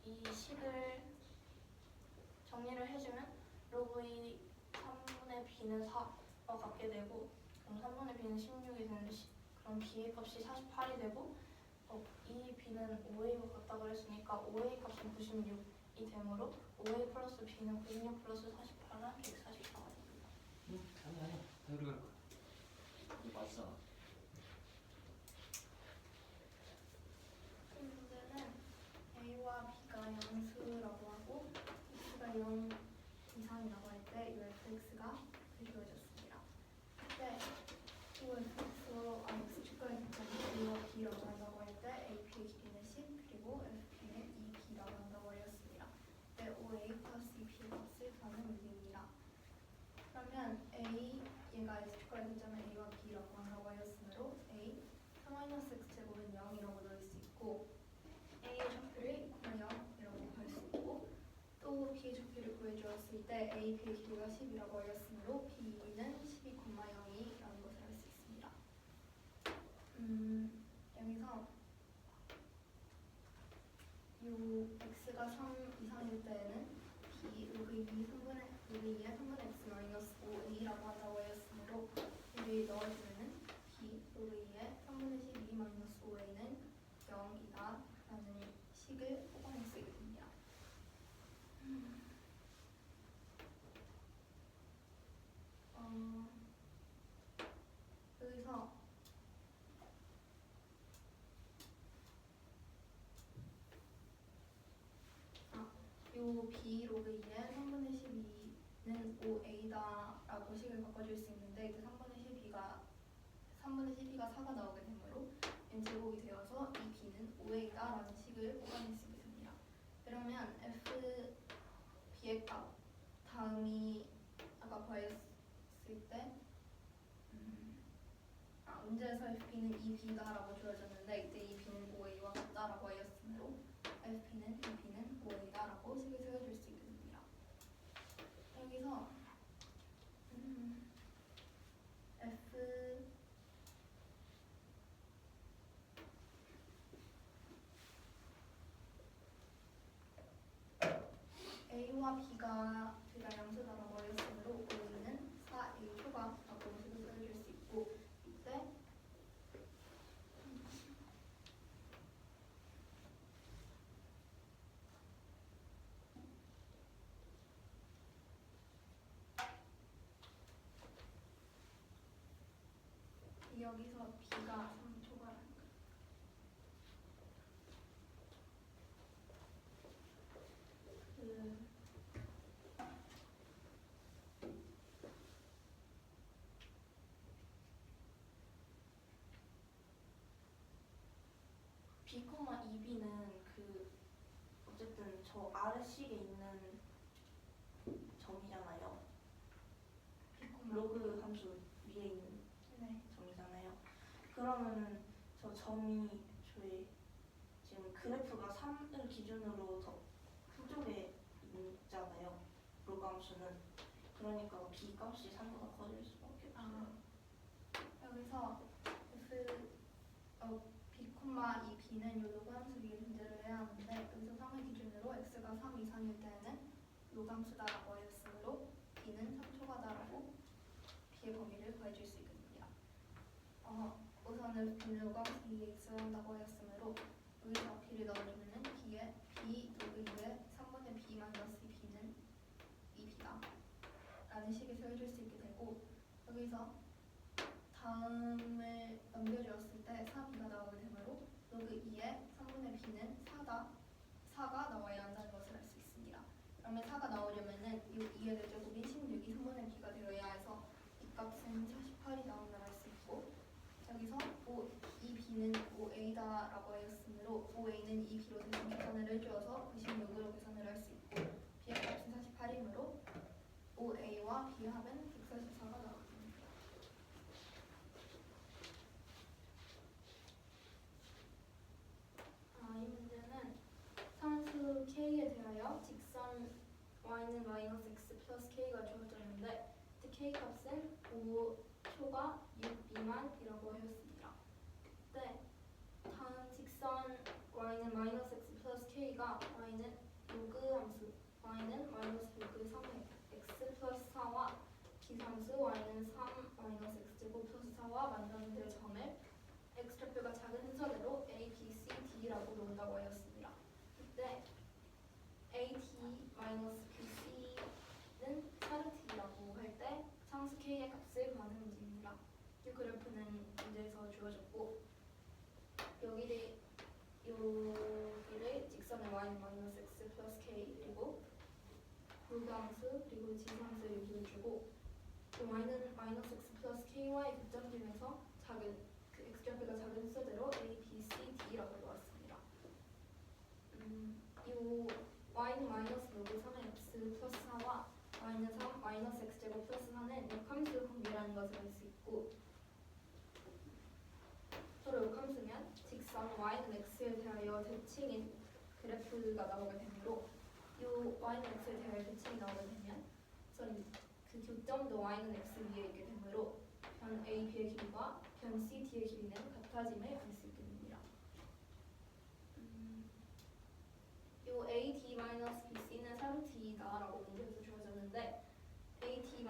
이 식을 정리를 해주면 로그 2 3분의 B는 4와 같게 되고 그럼 3분의 B는 16이 되는데 그럼 B의 값이 48이 되고 이 B는 5A와 같다고 했으니까 5A 값은 96이 되므로 5A 플러스 B는 96 플러스 48은 144입니다. 아니 다 우리가 이거 맞잖아. 이 문제는 A와 B가 양수라고 하고 X가 0 이상이라고 할 때 이 fx가 그려졌습니다. 그때 이 fx로 x축과의 교점이 A와 B라고 한다고 할 때 AP의 길이는 10 그리고 FP는 2B라고 한다고 하였습니다. 그때 OA 플러스 2B의 값을 구하는 문제입니다. 그러면 얘가 x축과의 교점은 A와 B라고 한다고 하였으므로 A 3-x제곱은 0이라고 넣을 수 있고 A의 좌표를 0 보였을 때 AP의 길이가 10이라고 하였으므로 B는 12,0이라는 것을 알 수 있습니다. 여기서 요 x가 3 이상일 때에는 b 로그 2 3분의 로그 2의 3분의 x 마이너스 5a라고 한다고 하였으므로 여기 넣어주면은 b 로그 2의 3분의 12 마이너스 5a는 0이다 라는 식을 뽑아낼 수 있게 됩니다. 여기서 요 b 로그 2의 3분의 12는 5a다 라고 식을 바꿔줄 수 있는데 그 3분의 12가 4가 나오게 되므로 n제곱이 되어서 이 b는 5a다 라는 식을 뽑아낼 수 있게 됩니다. 그러면 f b의 값 다음이 아까 구했을 때 문제에서 fp는 2b다 라고 주어졌는데 이때 2b는 5a와 같다 라고 하였으므로 fp는 2b는 5a다 라고 식을 세워줄 수 있게 됩니다. 여기서 f a와 b가 둘 다 양수다라고 하였으므로 a는 4a 초가 라고 식을 세워줄 수 있고 이때 여기서 b가 3초가라는 거예요. b, 2b는 그 어쨌든 저 아래식에 있는 점이잖아요. 로그 함수 위에 있는 네. 점이잖아요. 그러면은 저 점이 저희 지금 그래프가 3을 기준으로 더 후쪽에 있잖아요. 로그 함수는. 그러니까 b 값이 3보다 커질 수밖에 없어요. 여기서 f b, 2b는 요 로그 함수 위에 문제를 해야 하는데 여기서 3을 기준으로 x가 3 이상일 때는 로그 함수다라고 하였으므로 b는 3초가다라고 b의 범위를 구해줄 수 있게 됩니다. 우선은 b는 로그 함수 위에 x를 한다고 하였으므로 여기서 b를 넣어주면은 b의 b 로그 2의 3분의 b 마이너스 b는 2b다 라는 식을 세워줄 수 있게 되고 여기서 다음을 넘겨주었을 때 4b가 나오게 되므로 로그 2의 3분의 b는 4가 나와야 한다는 것을 알 수 있습니다. 그러면 4가 나오려면은 이 2의 대제곱인 16이 3분의 b가 되어야 해서 이 값은 48이 나온 걸 알 수 있고 여기서 이 b는 5a다 라고 하였으므로 5a는 2b로 대신 계산을 해주어서 그 16으로 계산을 할 수 있고 b의 값은 48이므로 5a와 b의 합은 144가 나오게 됩니다. 이 문제는 상수 k에 대하여 직선 y는 마이너스 x 플러스 k가 주어졌는데 k 값은 5초가 6 미만이라고 하였습니다. 그때 다음 직선 y는 마이너스 x 플러스 k가 y는 로그 함수 y는 마이너스 로그 3의 x 플러스 4와 기상수 y는 3 마이너스 x제곱 플러스 4와 만나는 점을 x좌표가 작은 순서대로 a, b, c, d라고 놓는다고 하였습니다. 이때 a, d, 마이너스 b, c는 사르트라고 할 때 상수 k의 값을 구하는 문제입니다. 이 그래프는 문제에서 주어졌고 여기를 직선의 y는 마이너스 x 플러스 k 그리고 로그함수 그리고 지상수 여기를 주고 그 y는 마이너스 x 플러스 ky와의 교점점에서 그 x좌표가 작은 순서대로 a, b, c, d라고 놓았습니다. 이 y는 마이너스 로그 3의 x 플러스 4와 y는 3 마이너스 x제곱 플러스 4는 역함수 관계라는 것을 알 수 있고 서로 역함수면 직선 y는 x에 대하여 대칭인 그래프가 나오게 되므로 이 y는 x에 대하여 대칭이 나오게 되면 우선 그 교점도 y는 x 위에 있게 되므로 변 a, b의 길이와 변 c, d의 길이는 같아짐을 알 수 있게 됩니다. 요 a, d, bc는 3t다라고 문제에서 주어졌는데 a, d,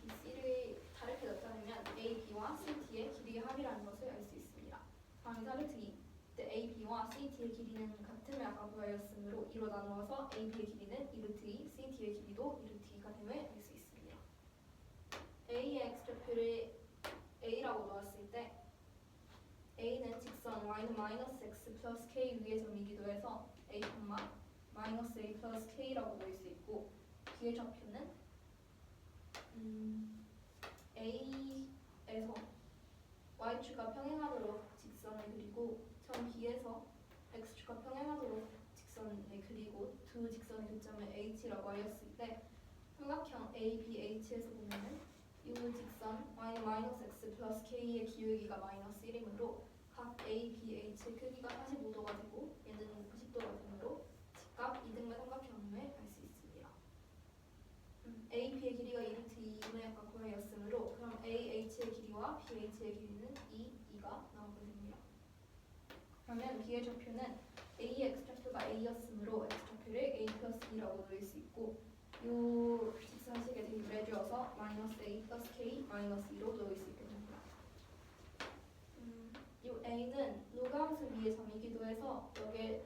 bc를 다르게 나타내면 a, b와 c, d의 길이의 합이라는 것을 알 수 있습니다. 다음에 다르트 2. a, b와 c, d의 길이는 같음을 아까 구하였으므로 2로 나누어서 a, b의 길이는 2루트 2, c, d의 길이도 2루트 2가 됨을 알 수 있습니다. a의 x좌표를 a라고 놓았을 때 a는 직선 y는 마이너스 x 플러스 k 위의 점이기도 해서 a, 마이너스 a 플러스 k라고 놓을 수 있고 b의 좌표는 a에서 y축과 평행하도록 직선을 그리고 점 B에서 x축과 평행하도록 직선을 그리고 두 직선의 교점을 h라고 하였을 때 삼각형 ABH에서 보면은 이 직선 y는 마이너스 x 플러스 k의 기울기가 마이너스 1이므로 각 ABH의 크기가 45도가 되고 얘는 90도가 되므로 직각 이등변 삼각형임을 알 수 있습니다. AB의 길이가 2루트 2를 아까 구하였으므로 그럼 AH의 길이와 BH의 길이는 2가 나오게 됩니다. 그러면 B의 좌표는 A의 x좌표가 A였으므로 x좌표를 A 플러스 2라고 놓을 수 있고 이 직선식에 대입을 해주어서 마이너스 A 플러스 K 마이너스 2로 놓을 수 있게 됩니다. 이 A는 로그함수 위의 점이기도 해서 여기에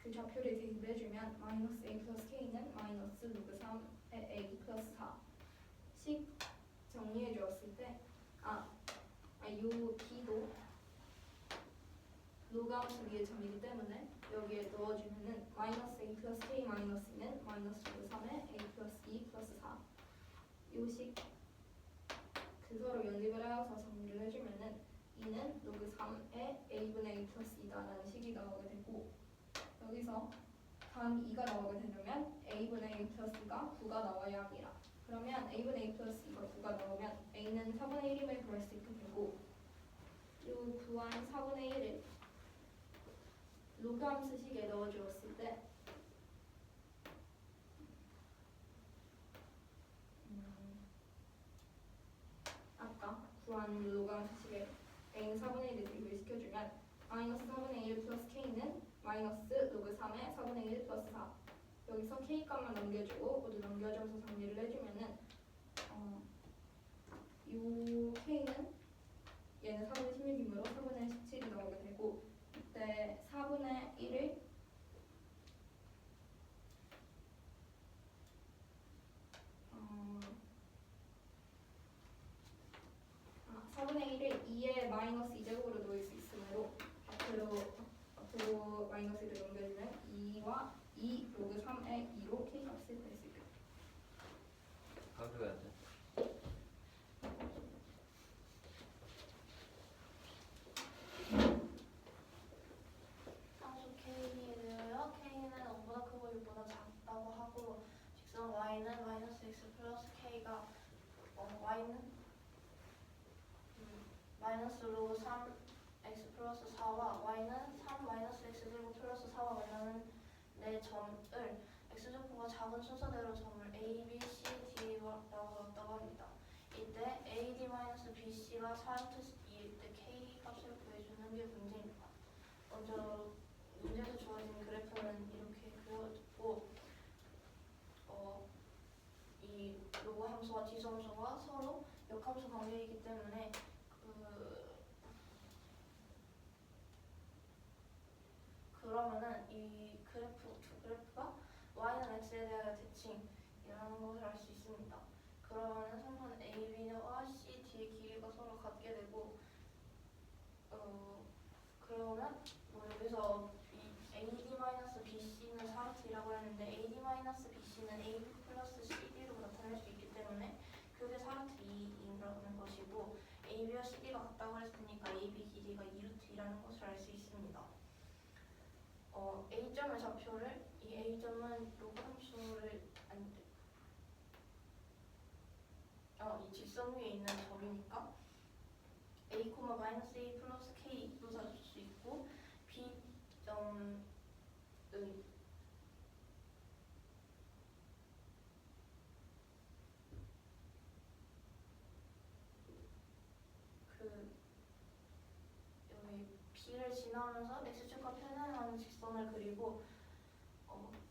그 좌표를 대입을 해주면 마이너스 A 플러스 K는 마이너스 로그 3의 A 플러스 4식 정리해 주었을 때 이 B도 로그함수 위의 점이기 때문에 여기에 넣어주면은 마이너스 a 플러스 k 마이너스 2는 마이너스 로그 3의 a 플러스 2 플러스 4 요식 그 서로 연립을 하여서 정리를 해주면은 2는 로그 3의 a분의 a 플러스 2다라는 식이 나오게 되고 여기서 다음 2가 나오게 되려면 a분의 a 플러스 2가 9가 나와야 합니다. 그러면 a분의 a 플러스 2가 9가 나오면 a는 4분의 1임을 구할 수 있게 되고 이 구한 4분의 1을 로그함수식에 넣어주었을 때 아까 구한 로그함수식에 a는 4분의 1을 대입을 시켜주면 마이너스 4분의 1 플러스 k는 마이너스 로그 3의 4분의 1 플러스 4 여기서 k 값만 넘겨주고 모두 넘겨줘서 정리를 해주면은 이 k는 얘는 4분의 16이므로 4분의 17이 나오게 되고 이때 4분의 1을 4분의 1을 2의 마이너스 2제곱으로 놓을 수 있으므로 앞으로 마이너스 1을 넘겨주면 2와 2 로그 3의 2로 k 값을 낼 수 있게 됩니다. 강조해야 돼. 함수 k이고요. k는 5보다 크고 6보다 작다고 하고 직선 y는 마이너스 x 플러스 k가 y는 마이너스 로그 3 x 플러스 4와 y는 3 마이너스 x제곱 플러스 4와 원하는 네 점을 x좌표가 작은 순서대로 점을 a, b, c, d라고 넣었다고 합니다. 이때 a, d 마이너스 b, c가 4루트 2일 때 k 값을 구해주는 게 문제입니다. 먼저 문제에서 주어진 그래프는 이렇게 그려졌고 이 로그 함수와 지수 함수가 서로 역함수 관계이기 때문에 그러면은 이 두 그래프가 y는 x에 대하여 대칭이라는 것을 알 수 있습니다. 그러면은 선분 AB와 C, D의 길이가 서로 같게 되고 그러면 여기서 AD-BC는 4루트라고 했는데 AD-BC는 AB 플러스 CD로 나타낼 수 있기 때문에 그게 4루트 2라는 것이고 AB와 CD가 같다고 했으니까 AB 길이가 2루트라는 것을 알 수 있습니다. A점의 좌표를 이 A점은 로그 함수를 이 직선 위에 있는 점이니까 A, 마이너스 A 플러스 K로 잡을 수 있고 B점은 그 여기 B를 지나면서 X축과 편행하는 직선을 그리고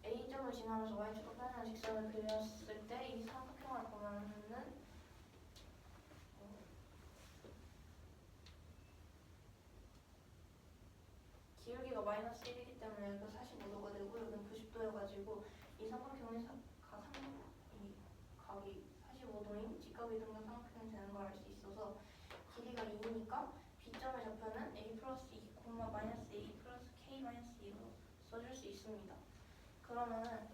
A점을 지나면서 Y축과 편행하는 직선을 그렸을 때 이 삼각형을 보면은 기울기가 마이너스 1이기 때문에 여기가 45도가 되고 여기는 90도여가지고 이 삼각형의 이 각이 45도인 직각이 등변 삼각형이 되는 걸 알 수 있어서 길이가 2니까 B점의 좌표는 A 플러스 2, 마이너스 A 플러스 K 마이너스 2로 써줄 수 있습니다. 그러면은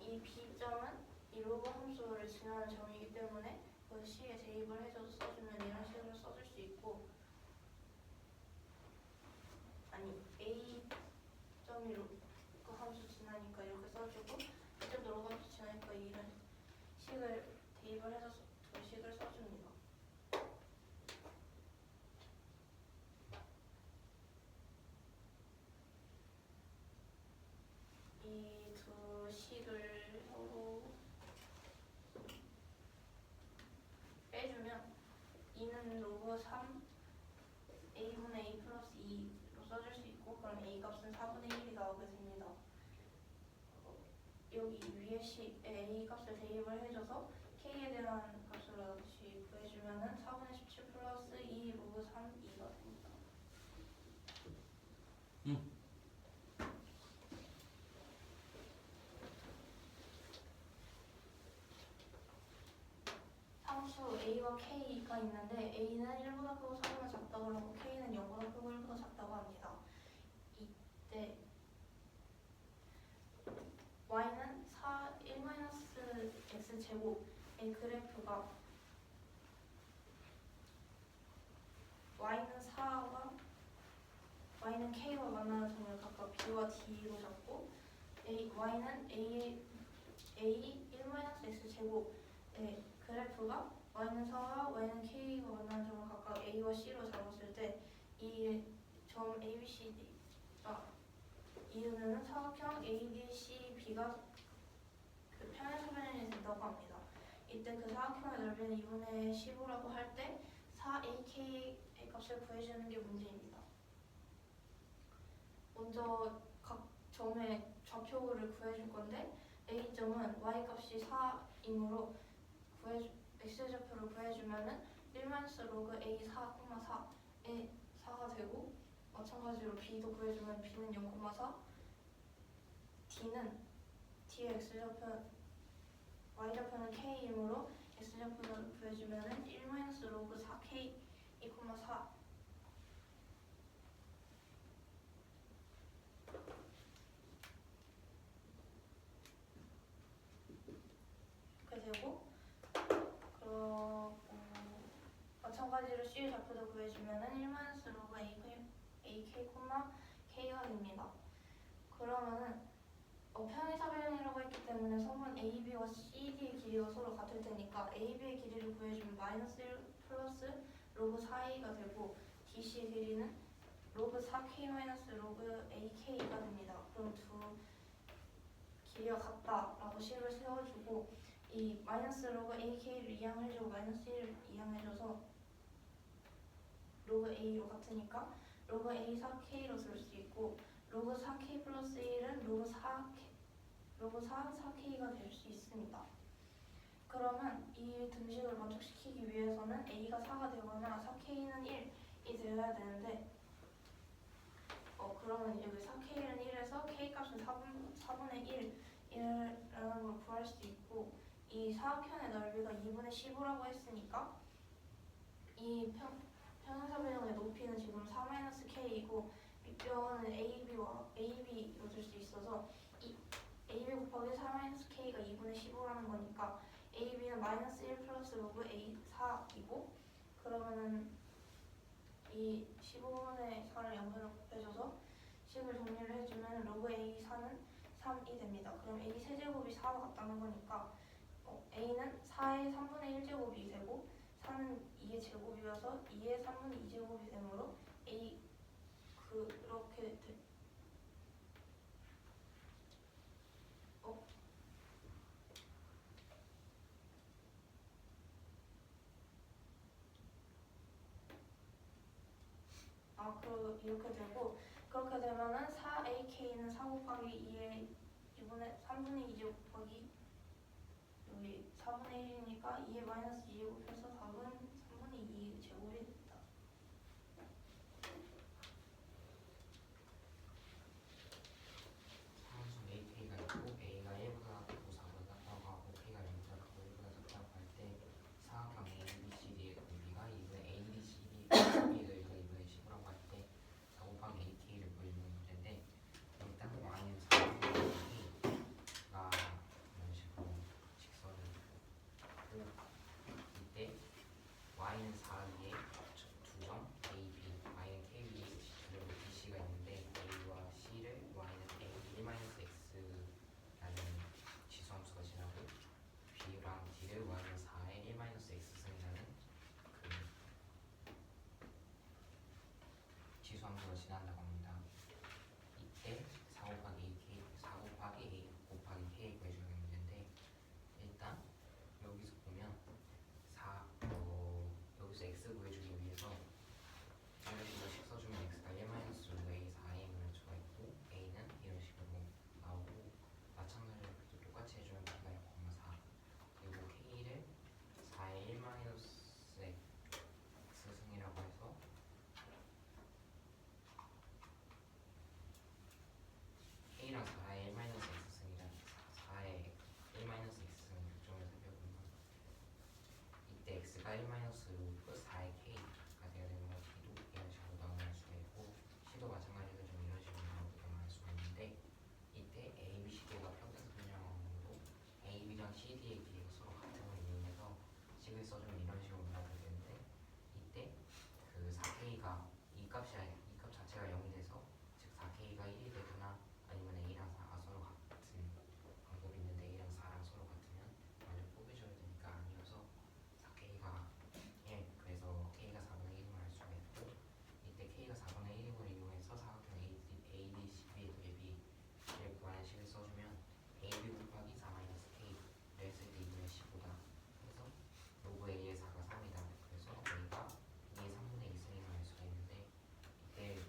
이 B점은 이 로그 함수를 지나는 점이기 때문에 그 식에 대입을 해줘서 써주면 이런 식으로 써줄 수 있고, 아니 A점이 로그 함수 지나니까 이렇게 써주고 B점도 로그 함수 지나니까 이런 식을 대입을 해서 두 식을 써줍니다. 이 두 식을 서로 빼주면 2는 로그 3 A분의 A 플러스 2로 써줄 수 있고, 그럼 A 값은 4분의 1이 나오게 됩니다. 여기 위에 식에 A 값을 대입을 해줘서 K에 대한 값을 다시 구해주면은 4분의 17 플러스 2 로그 3 2가 됩니다. 상수 A와 K가 있는데 A는 1보다 크고 4보다 작다고 하고 K는 0보다 크고 1보다 작다고 합니다. 이때 Y는 1-x제곱의 그래프가 Y는 K와 만나는 점을 각각 B와 D로 잡고 Y는 A 1-x제곱의 그래프가 Y는 4와 Y는 K와 만나는 점을 각각 A와 C로 잡았을 때 이 점 ABCD가 이루는 사각형 ADCB가 그 평행사변형이 된다고 합니다. 이때 그 사각형의 넓이는 2분의 15라고 할 때 4AK의 값을 구해주는 게 문제입니다. 먼저 각 점의 좌표를 구해줄 건데 A점은 Y값이 4이므로 X좌표를 구해주면은 1-로그 A4, 4의 4가 되고, 마찬가지로 B도 구해주면 B는 0,4, D는 D의 X좌표, Y좌표는 K이므로 X좌표를 구해주면은 1-로그 4K 2,4 이렇게 되고, 마찬가지로 C의 좌표도 구해주면은 1-로그 AK, K가 됩니다. 그러면은 평행사변형이라고 했기 때문에 선분 AB와 CD의 길이가 서로 같을 테니까 AB의 길이를 구해주면 -1 플러스 로그 4A가 되고, DC의 길이는 로그 4K 마이너스 로그 AK가 됩니다. 그럼 두 길이가 같다라고 식을 세워주고, 이 마이너스 로그 AK를 이항해주고 마이너스 1을 이항해줘서 로그 A로 같으니까 로그 A 4K로 쓸 수 있고, 로그 4K 플러스 1은 로그 4 4K가 될 수 있습니다. 그러면 이 등식을 만족시키기 위해서는 A가 4가 되거나 4K는 1이 되어야 되는데, 그러면 여기 4K는 1에서 K값은 4분의 1이라는 걸 구할 수 있고, 이 사각형의 넓이가 2분의 15라고 했으니까 이 평행사변형의 높이는 지금 4-K이고 밑변은 AB로 줄 수 있어서 이 AB 곱하기 4-K가 2분의 15라는 거니까 AB는 -1 플러스 로그 A4이고, 그러면은 이 15분의 4를 양변으로 곱해줘서 식을 정리를 해주면 로그 A4는 3이 됩니다. 그럼 A 세제곱이 4와 같다는 거니까 A는 4의 3분의 1제곱이 되고 4는 2의 제곱이어서 2의 3분의 2제곱이 되므로 A 그렇게 이렇게 되고 그렇게 되면은 4ak는 4 곱하기 2에 이번에 3분의 2 곱하기 여기 4분의 1이니까 2에 마이너스 2 곱해서 답은 3분의 2 제곱이 됩니다. 상수 AK가 있고 A가 1보다 크고 4보다 작고 K가 0보다 크고 1보다 작다고 할 때 사각형 ABCD의 넓이가 2분의 ABCD 넓이가 2분의 10이라고 할 때 4 곱하기 AK를 보여주는 문제인데 일단 Y는 4분의 K가 이런 식으로 직선을 두고 이때 Y는 4위에 두점 AB Y는 K 위에 그리고 BC가 있는데 A와 C를 Y는 A1-X라는 지수함수가 지나고 B랑 D를 Y는 4에 1-X승이라는 그 지수함수가 지난다고 합니다. 이때 4 곱하기 A 곱하기 K 구해주는 문제인데 일단 여기서 보면 여기서 X 구해주기 위해서 이런 식으로 식 써주면 X가 1-A4M을 수가 있고 A는 이런 식으로 나오고 마찬가지로 똑같이 해주면 B가 0,4 그리고 K를 4의 1-X승이라고 해서 K랑 4의 1-X승이란 4의 1-X승 교점을 살펴보면 이때 X가 1-루트 4의 K가 되어야 되는 거 T도 이런 식으로 나오는 수가 있고 C도 마찬가지로 좀 이런 식으로 나올 수가 있는데 이때 A, B, C가 평균 분량으로 A, B랑 CD의 길이가 서로 같음을 이용해서 식을 써주면 이런 식으로 나오게 되는데 이때 그 4K가 이 값 자체가 0이 돼서 즉 4K가 1이 되거나 아니면 A랑 4가 서로 같은 방법이 있는데 A랑 4랑 서로 같으면 먼저 뽑으셔야 되니까 아니어서 4K가 1 그래서 K가 4분의 1임을 알 수가 있고 이때 K가 4분의 1임을 이용해서 사각형 ADCB의 대비를 구하는 식을 써주면 AB 곱하기 4-K 를 했을 때 2분의 15다 그래서 로그 A의 4가 3이다 그래서 A가 2의 3분의 2승임을 알 수가 있는데 이때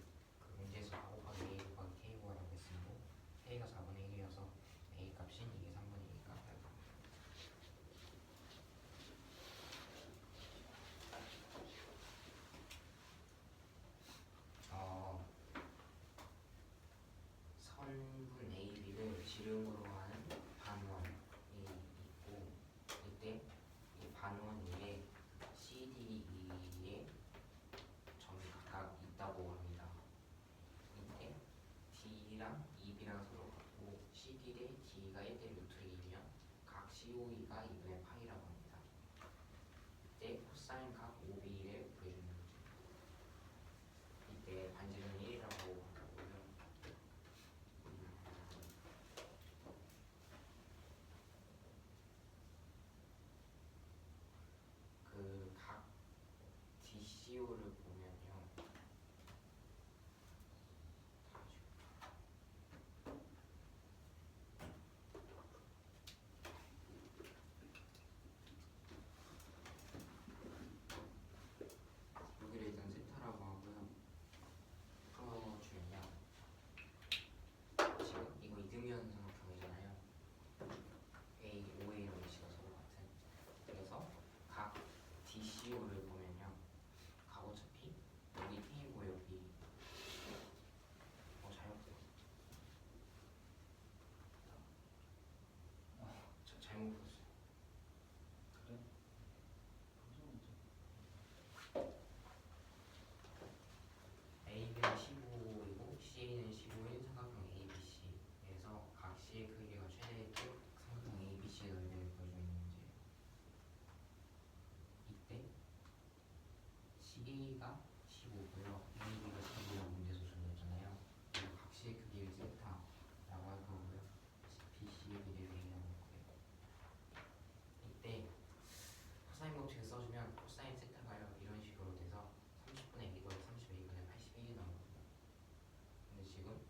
그 문제에서 4 곱하기 A 곱하기 K 구하라고 했으므로 K가 4분의 1이어서 A 값인 2의 3분의 2가 나옵니다. 선분 AB를 지름으로 하는 반원이 있고 이때 이 반원 위에 CDE의 점이 각각 있다고 합니다. 이때 D랑 EB랑 서로 같고 CD 대 D가 1대 루트 2면 각 COE가 2분의 파이라고 합니다. 이때 코사인 각 OB를 구해주는 문제입니다. 이때 반지름이 1이라고 하고요. 그 각 DCO를 보면요. 여기를 일단 세타라고 하고요. 풀어주면요. 지금 이거 이등변 삼각형이잖아요. A, OA랑 BC가 서로 같은. 그래서 각 DCO를 보면요. 각 어차피 여기 T이고 여기 잘못 풀었어요. 그래? AB는 15이고 CA는 15인 삼각형 ABC에서 각 C의 크기가 최대일 때 삼각형 ABC의 넓이를 보여주는 문제예요. 이때 CA가 15고요. AB가 15라고 문제에서 주어졌잖아요. 그래서 각 C의 크기를 세타라고 할 거고요. BC의 길이를 A라고 할 거예요. 이때 코사인 법칙을 써주면 코사인 세타가요 이런 식으로 돼서 30분의 A 더하기 30A분의 81이 나오거든요. 근데 지금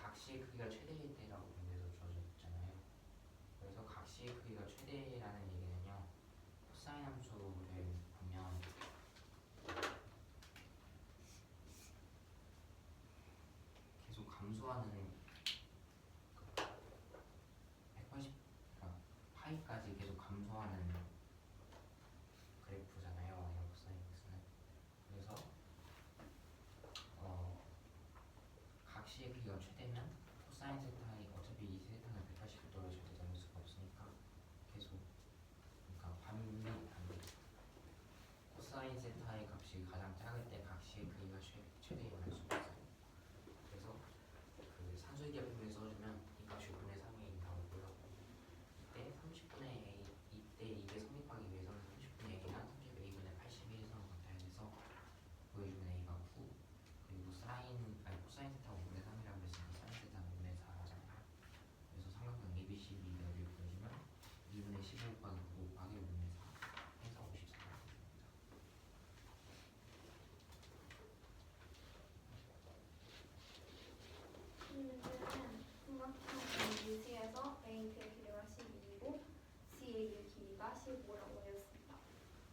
각시의 크기가 최대일 때라고 문제에서 주어졌잖아요. 그래서 각시의 크기가 최대라는 얘기는요. 코사인 함수를 보면 감소하는 180 그러니까 파이까지 계속 감소하는 그래프잖아요. y 코사인 x는. 그래서 각시의 크기가 최대면 코사인 세타의 어차피 이 세타는 180도로 절대 잡을 수가 없으니까 계속 그러니까 반비 코사인 세타의 값이 가장 작을 때 각시의 크기가 최대인 할 수가 있어요. 그래서 그 산술기하품에 써주면 이 값이 5분의 3이 나오고요. 이때 30분의 a 이때 이게 성립하기 위해서는 30분의 a랑 30a분의 81선을 같아야 돼서 보여주면 a가 9 그리고 코사인 세타가 5분의 3이라고 했으니까 사인 세타가 5분의 4잖아요. 그래서 삼각형 ABCB를 보여주면 2분의 15 곱하기 9 곱하기 5분의 4 해서 54가 됩니다. 문제는 삼각형 ABC에서 AB의 길이가 12이고 CA의 길이가 15라고 하였습니다.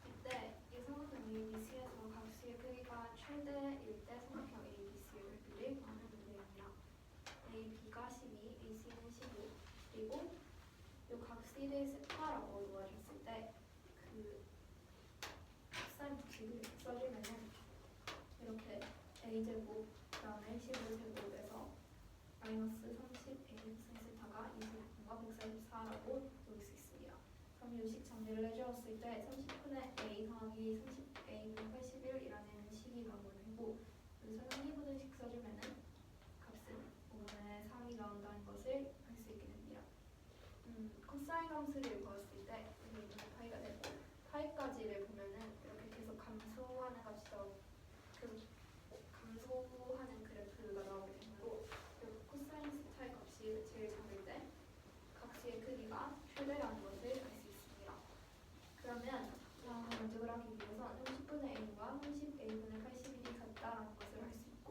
이때 이 삼각형 ABC에서 각시의 크기가 최대일 때 삼각형 ABC의 넓이를 구하는 문제입니다. AB가 12, AC는 15 그리고 이 각시를 세타라고 놓아줬을 때 그 사인 법칙을 써주면은 이렇게 a제곱 그다음에 15제곱에서 마이너스 30a 세타가 29과 144라고 놓을 수 있습니다. 그럼 요식 정리를 해주었을 때 30분의 a 더하기 30a분의 81이라는 식이 나오고 여기서 상기분식 써주면은 값은 5분의 3이 나온다는 것을 알 수 있게 됩니다. 코사인 함수를 구했을 때 여기 파이가 되고 파이까지를 보면은 이렇게 계속 감소하는 값이 계속 감소하는 그래프가 나오게 되므로 코사인 세타의 값이 제일 작을 때 각시의 크기가 최대라는 것을 알 수 있습니다. 그러면 만족을 하기 위해서 30분의 a와 30a분의 81이 같다라는 것을 알 수 있고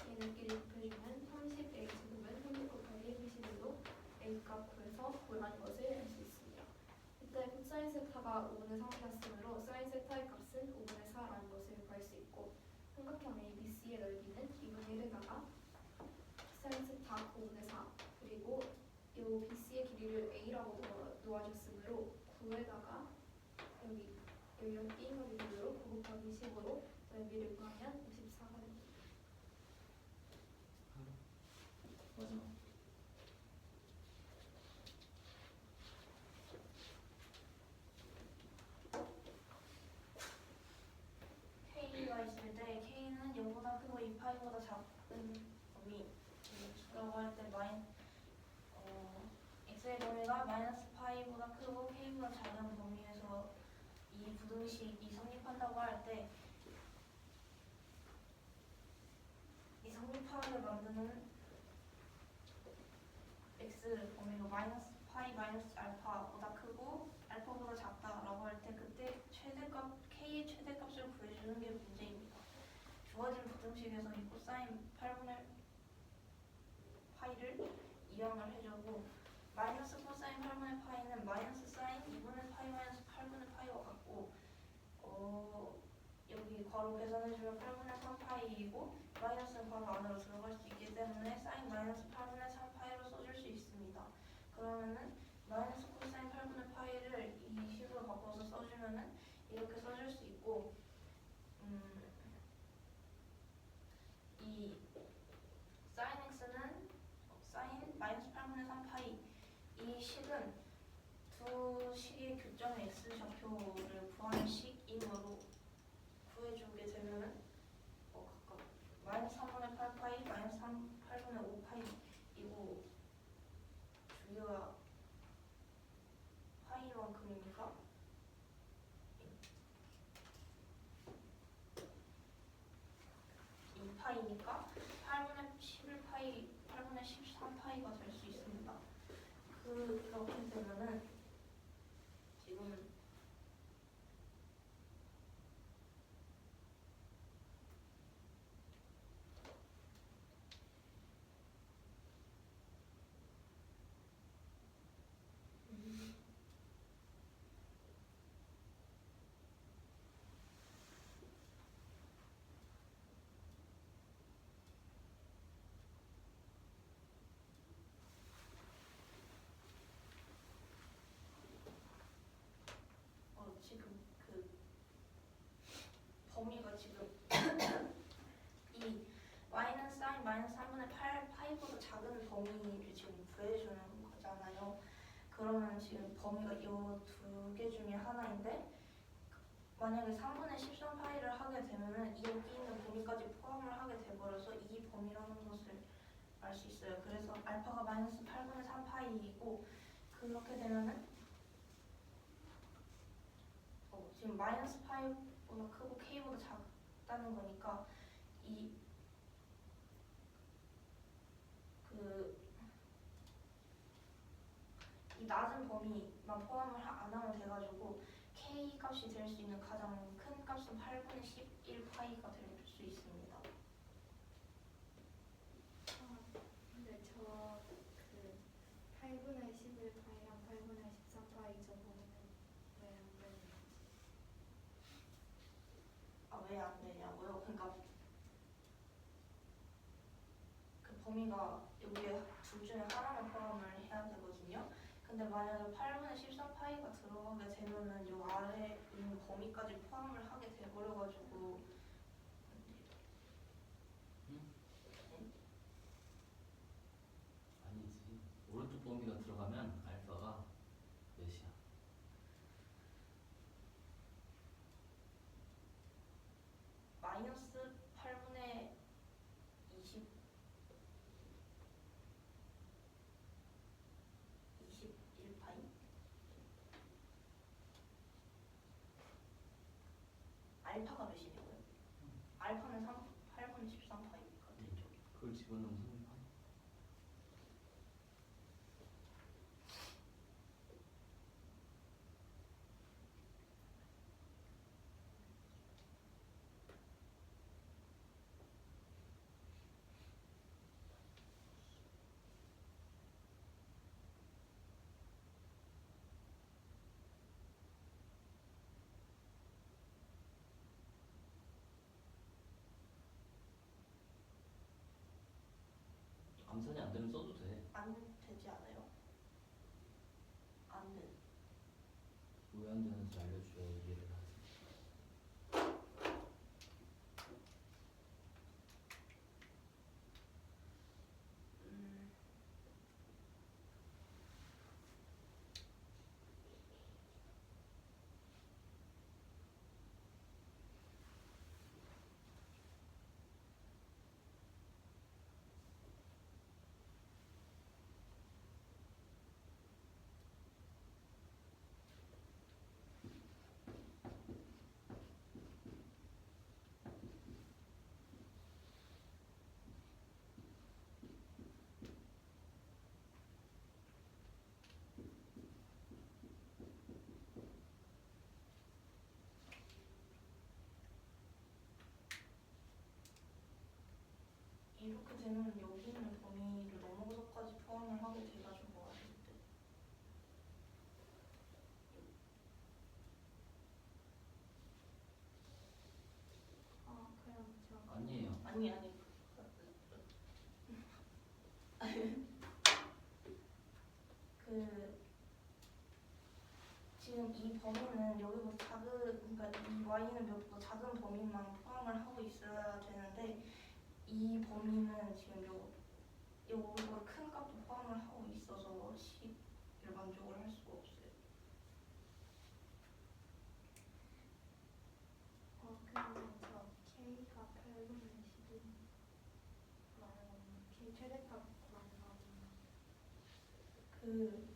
얘네끼리 곱해주면 30a 제곱은 30 곱하기 21로 a 값 구해서 구하는 것을 알 수 있습니다. 이때 코사인 세타가 5분의 3이었으므로 사인 세타의 값은 5분의 4라는 것을 구할 수 있고 삼각형 ABC의 넓이는 2분의 1에다가 사인 세타 5분의 4 그리고 이 BC의 길이를 A라고 놓아줬으므로 9에다가 여기가 B가 되므로 9 곱하기 15로 넓이를 구하면 54가 됩니다. 맞아. K가 있을 때 K는 0보다 크고 2파이보다 작은 범위라고 할 때 X의 범위가 마이너스 파이보다 크고 K보다 작은 범위에서 이 부등식이 성립한다고 할 때 이 성립하게 만드는 X 범위가 마이너스 파이 마이너스 알파보다 크고 알파보다 작다라고 할 때 그때 최대값 K의 최대값을 구해주는 게 문제입니다. 주어진 부등식에서 이 코사인 8분의 파이를 이항을 해주고 마이너스 코사인 8분의 파이는 마이너스 사인 2분의 파이 마이너스 8분의 파이와 같고 여기 괄호 계산해주면 8분의 3파이이고 마이너스는 괄호 안으로 들어갈 수 있기 때문에 사인 마이너스 8분의 3파이로 써줄 수 있습니다. 그러면은 마이너스 코사인 8분의 파이를 이 식으로 바꿔서 써주면은 이렇게 써줄 수 있고 이 사인 x는 사인 마이너스 8분의 3파이 이 식은 두 식의 교점의 x 좌표를 구하는 식이므로 구해주게 되면은 각각 마이너스 3분의 8파이 마이너스 8분의 5파이이고 주기가 파이만큼이니까 2파이니까 8분의 11파이 8분의 13파이가 될 수 있습니다. 그렇게 되면은 지금 범위를 지금 구해주는 거잖아요. 그러면 지금 범위가 이 두 개 중에 하나인데 만약에 3분의 13 파이를 하게 되면은 여기 있는 범위까지 포함을 하게 돼버려서 이 범위라는 것을 알 수 있어요. 그래서 알파가 마이너스 8분의 3 파이이고 그렇게 되면은 지금 마이너스 파이보다 크고 k보다 작다는 거니까 이 낮은 범위만 포함을 안 하면 돼가지고 k 값이 될 수 있는 가장 큰 값은 8분의 11 파이가 될 수 있습니다. 근데 저 그 8분의 11 파이랑 8분의 13 파이 저 범위는 왜 안 되는 거지? 왜 안 되냐고요? 그러니까 그 범위가 여기에 둘 중에 하나만 포함을 해야 되거든요. 근데 만약에 8분의 13 파이가 들어가게 되면은 요 아래 있는 범위까지 포함을 하게 돼버려가지고 아니지. 오른쪽 범위가 들어가면 알파가 몇이야? 마이너스 8분의 21 파이? 알파가 몇이냐고요? 알파는 8분의 13 파이가 되죠. 그걸 집어넣으면 3파이. 암산이 안 되면 써도 돼. 안 되지 않아요? 안 돼. 왜 안 되는지 알려줘야 이해를 하지. 음, 이렇게 되면 여기 있는 범위를 넘어서까지 포함을 하게 돼가지고 아는데 그럼 저 아니에요. 아니 그 지금 이 범위는 여기보다 그러니까 이 y는 몇보다 작은 범위만 포함을 하고 있어야 되는데 이 범위는 지금 요거보다 큰 값도 포함을 하고 있어서 10을 만족을 할 수가 없어요. 그러면 저 k가 8분의 11 말하는 k 최대값 구하는 거는 그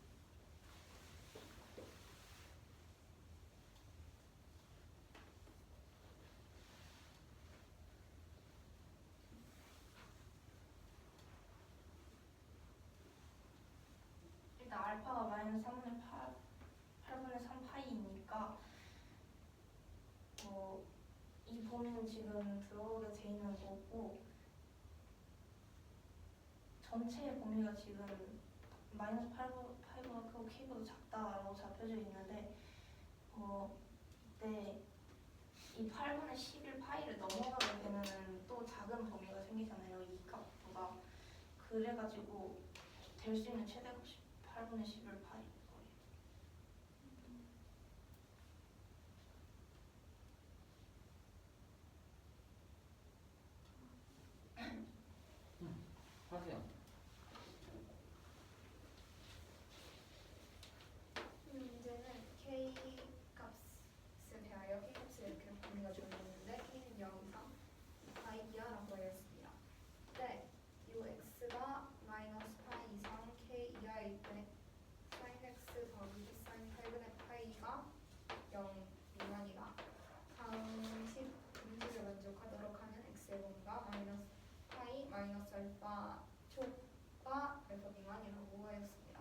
일단 알파가 마이너스 8분의 3 파이니까 이 범위는 지금 들어오게 돼 있는 거고 전체의 범위가 지금 마이너스 8보다 크고 k보다 작다라고 잡혀져 있는데 이때 이 8분의 11 파이를 넘어가게 되면은 또 작은 범위가 생기잖아요. 이 값보다. 그래가지고 될 수 있는 최대 값이 8분의 11 파이. 하세요. x제곱과 마이너스 파이 마이너스 알파 초과 알파 미만이라고 하였습니다.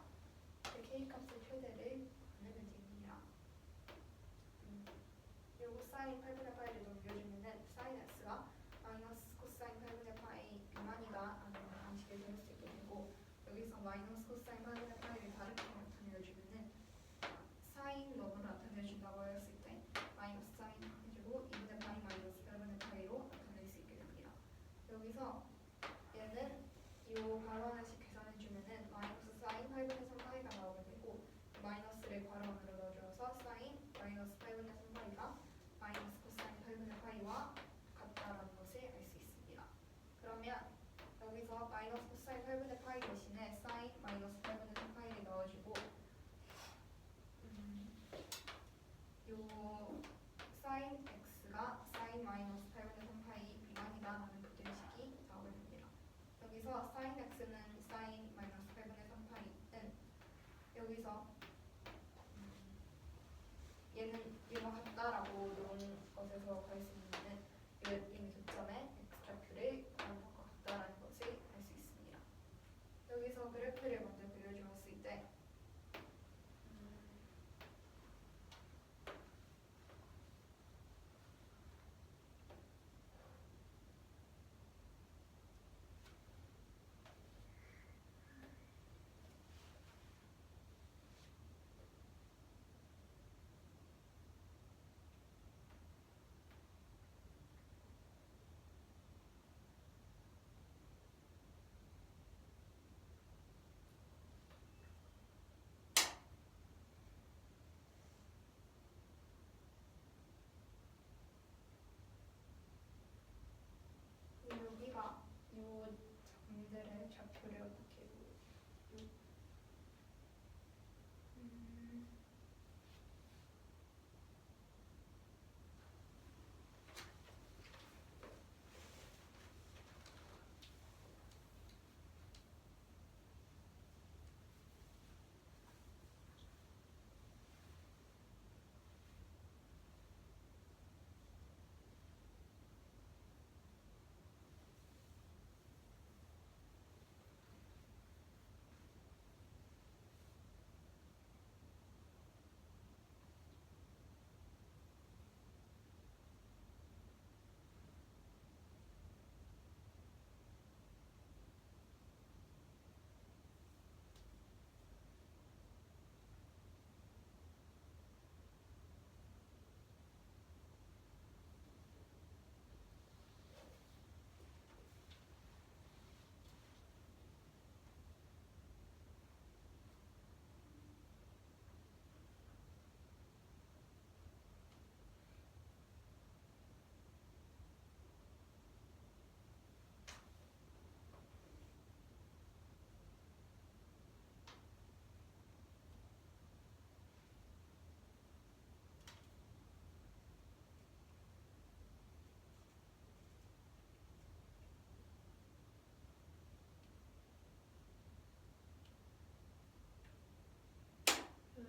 k 값의 최대를 구하는 문제입니다. 요거 사인 8분의 파이를 넘겨주면은 사인 x가 마이너스 코사인 8분의 파이 미만이다 라는 방식을 들을 수 있게 되고, 여기서 마이너스 코사인 8분의 파이를 다르게 나타내주면은 사인으로 나타내준다고 했을 때 마이너스 사인 해주고 2분의 파이 마이너스 8분의 파이로 나타낼 수 있게 됩니다. 여기서 얘는 이 괄호 하나씩 계산해주면은 마이너스 사인 8분의 3파이가 나오게 되고, 마이너스를 괄호 안으로 넣어줘서 사인 마이너스 8분의 3파이가 마이너스 코사인 8분의 파이와 같다라는 것을 알 수 있습니다. 그러면 여기서 마이너스 코사인 8분의 파이 대신에 사인 마이너스 8분의 3파이를 넣어주고, 요 사인 x가 사인 마이너스 8분의 3파이 미만이다라는 부등식이 나오게 됩니다. 여기서 사인 x는 사인 마이너스 8분의 3파이는 여기서 얘와 같다라고 놓은 것에서 구할 수 있는 얘는 교점에 x좌표를 구하는 것과 같다라는 것을 알 수 있습니다. 여기서 그래프를 먼저 그려주었을 때 여기가 요 점들의 좌표를 어떻게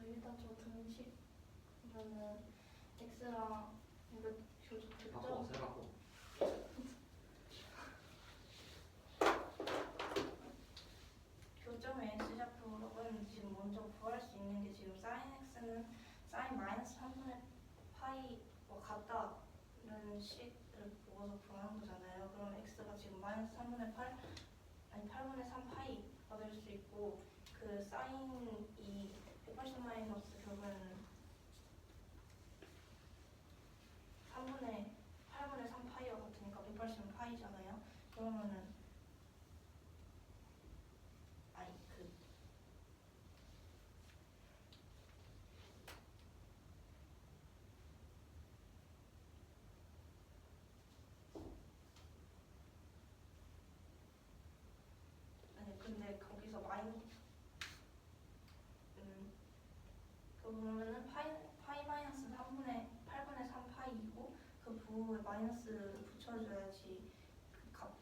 일단 저 등식 그러면은 x랑 이거 바꿔 교점 셀 바꿔. 교점의 x좌표는 지금 먼저 구할 수 있는 게 지금 사인 x는 사인 마이너스 3분의 파이와 같다는 식을 보고서 구하는 거잖아요. 그럼 x가 지금 마이너스 3분의 8 아니 8분의 3 파이가 될 수 있고, 그 사인이 180 마이너스 결국에는 8분의 3 파이와 같으니까 180은 파이잖아요. 그러면은 아니 근데 거기서 그러면은 파이 마이너스 8분의 3 파이이고 그 부호에 마이너스를 붙여줘야지 그 값.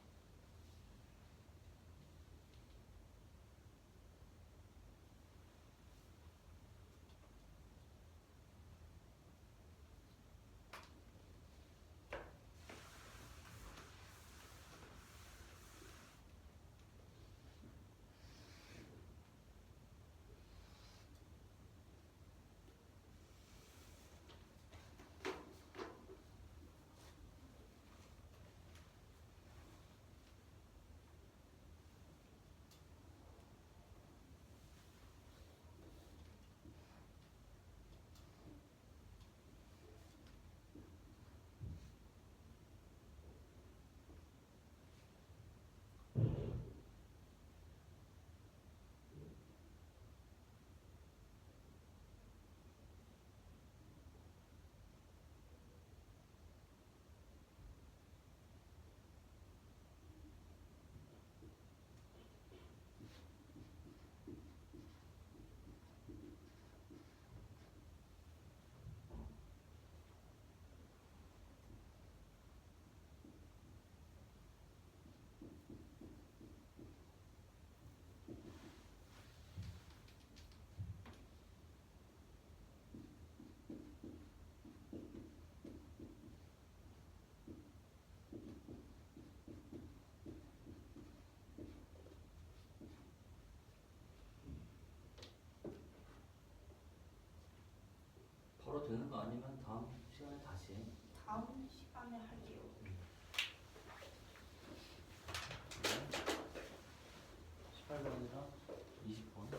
8번이랑 20번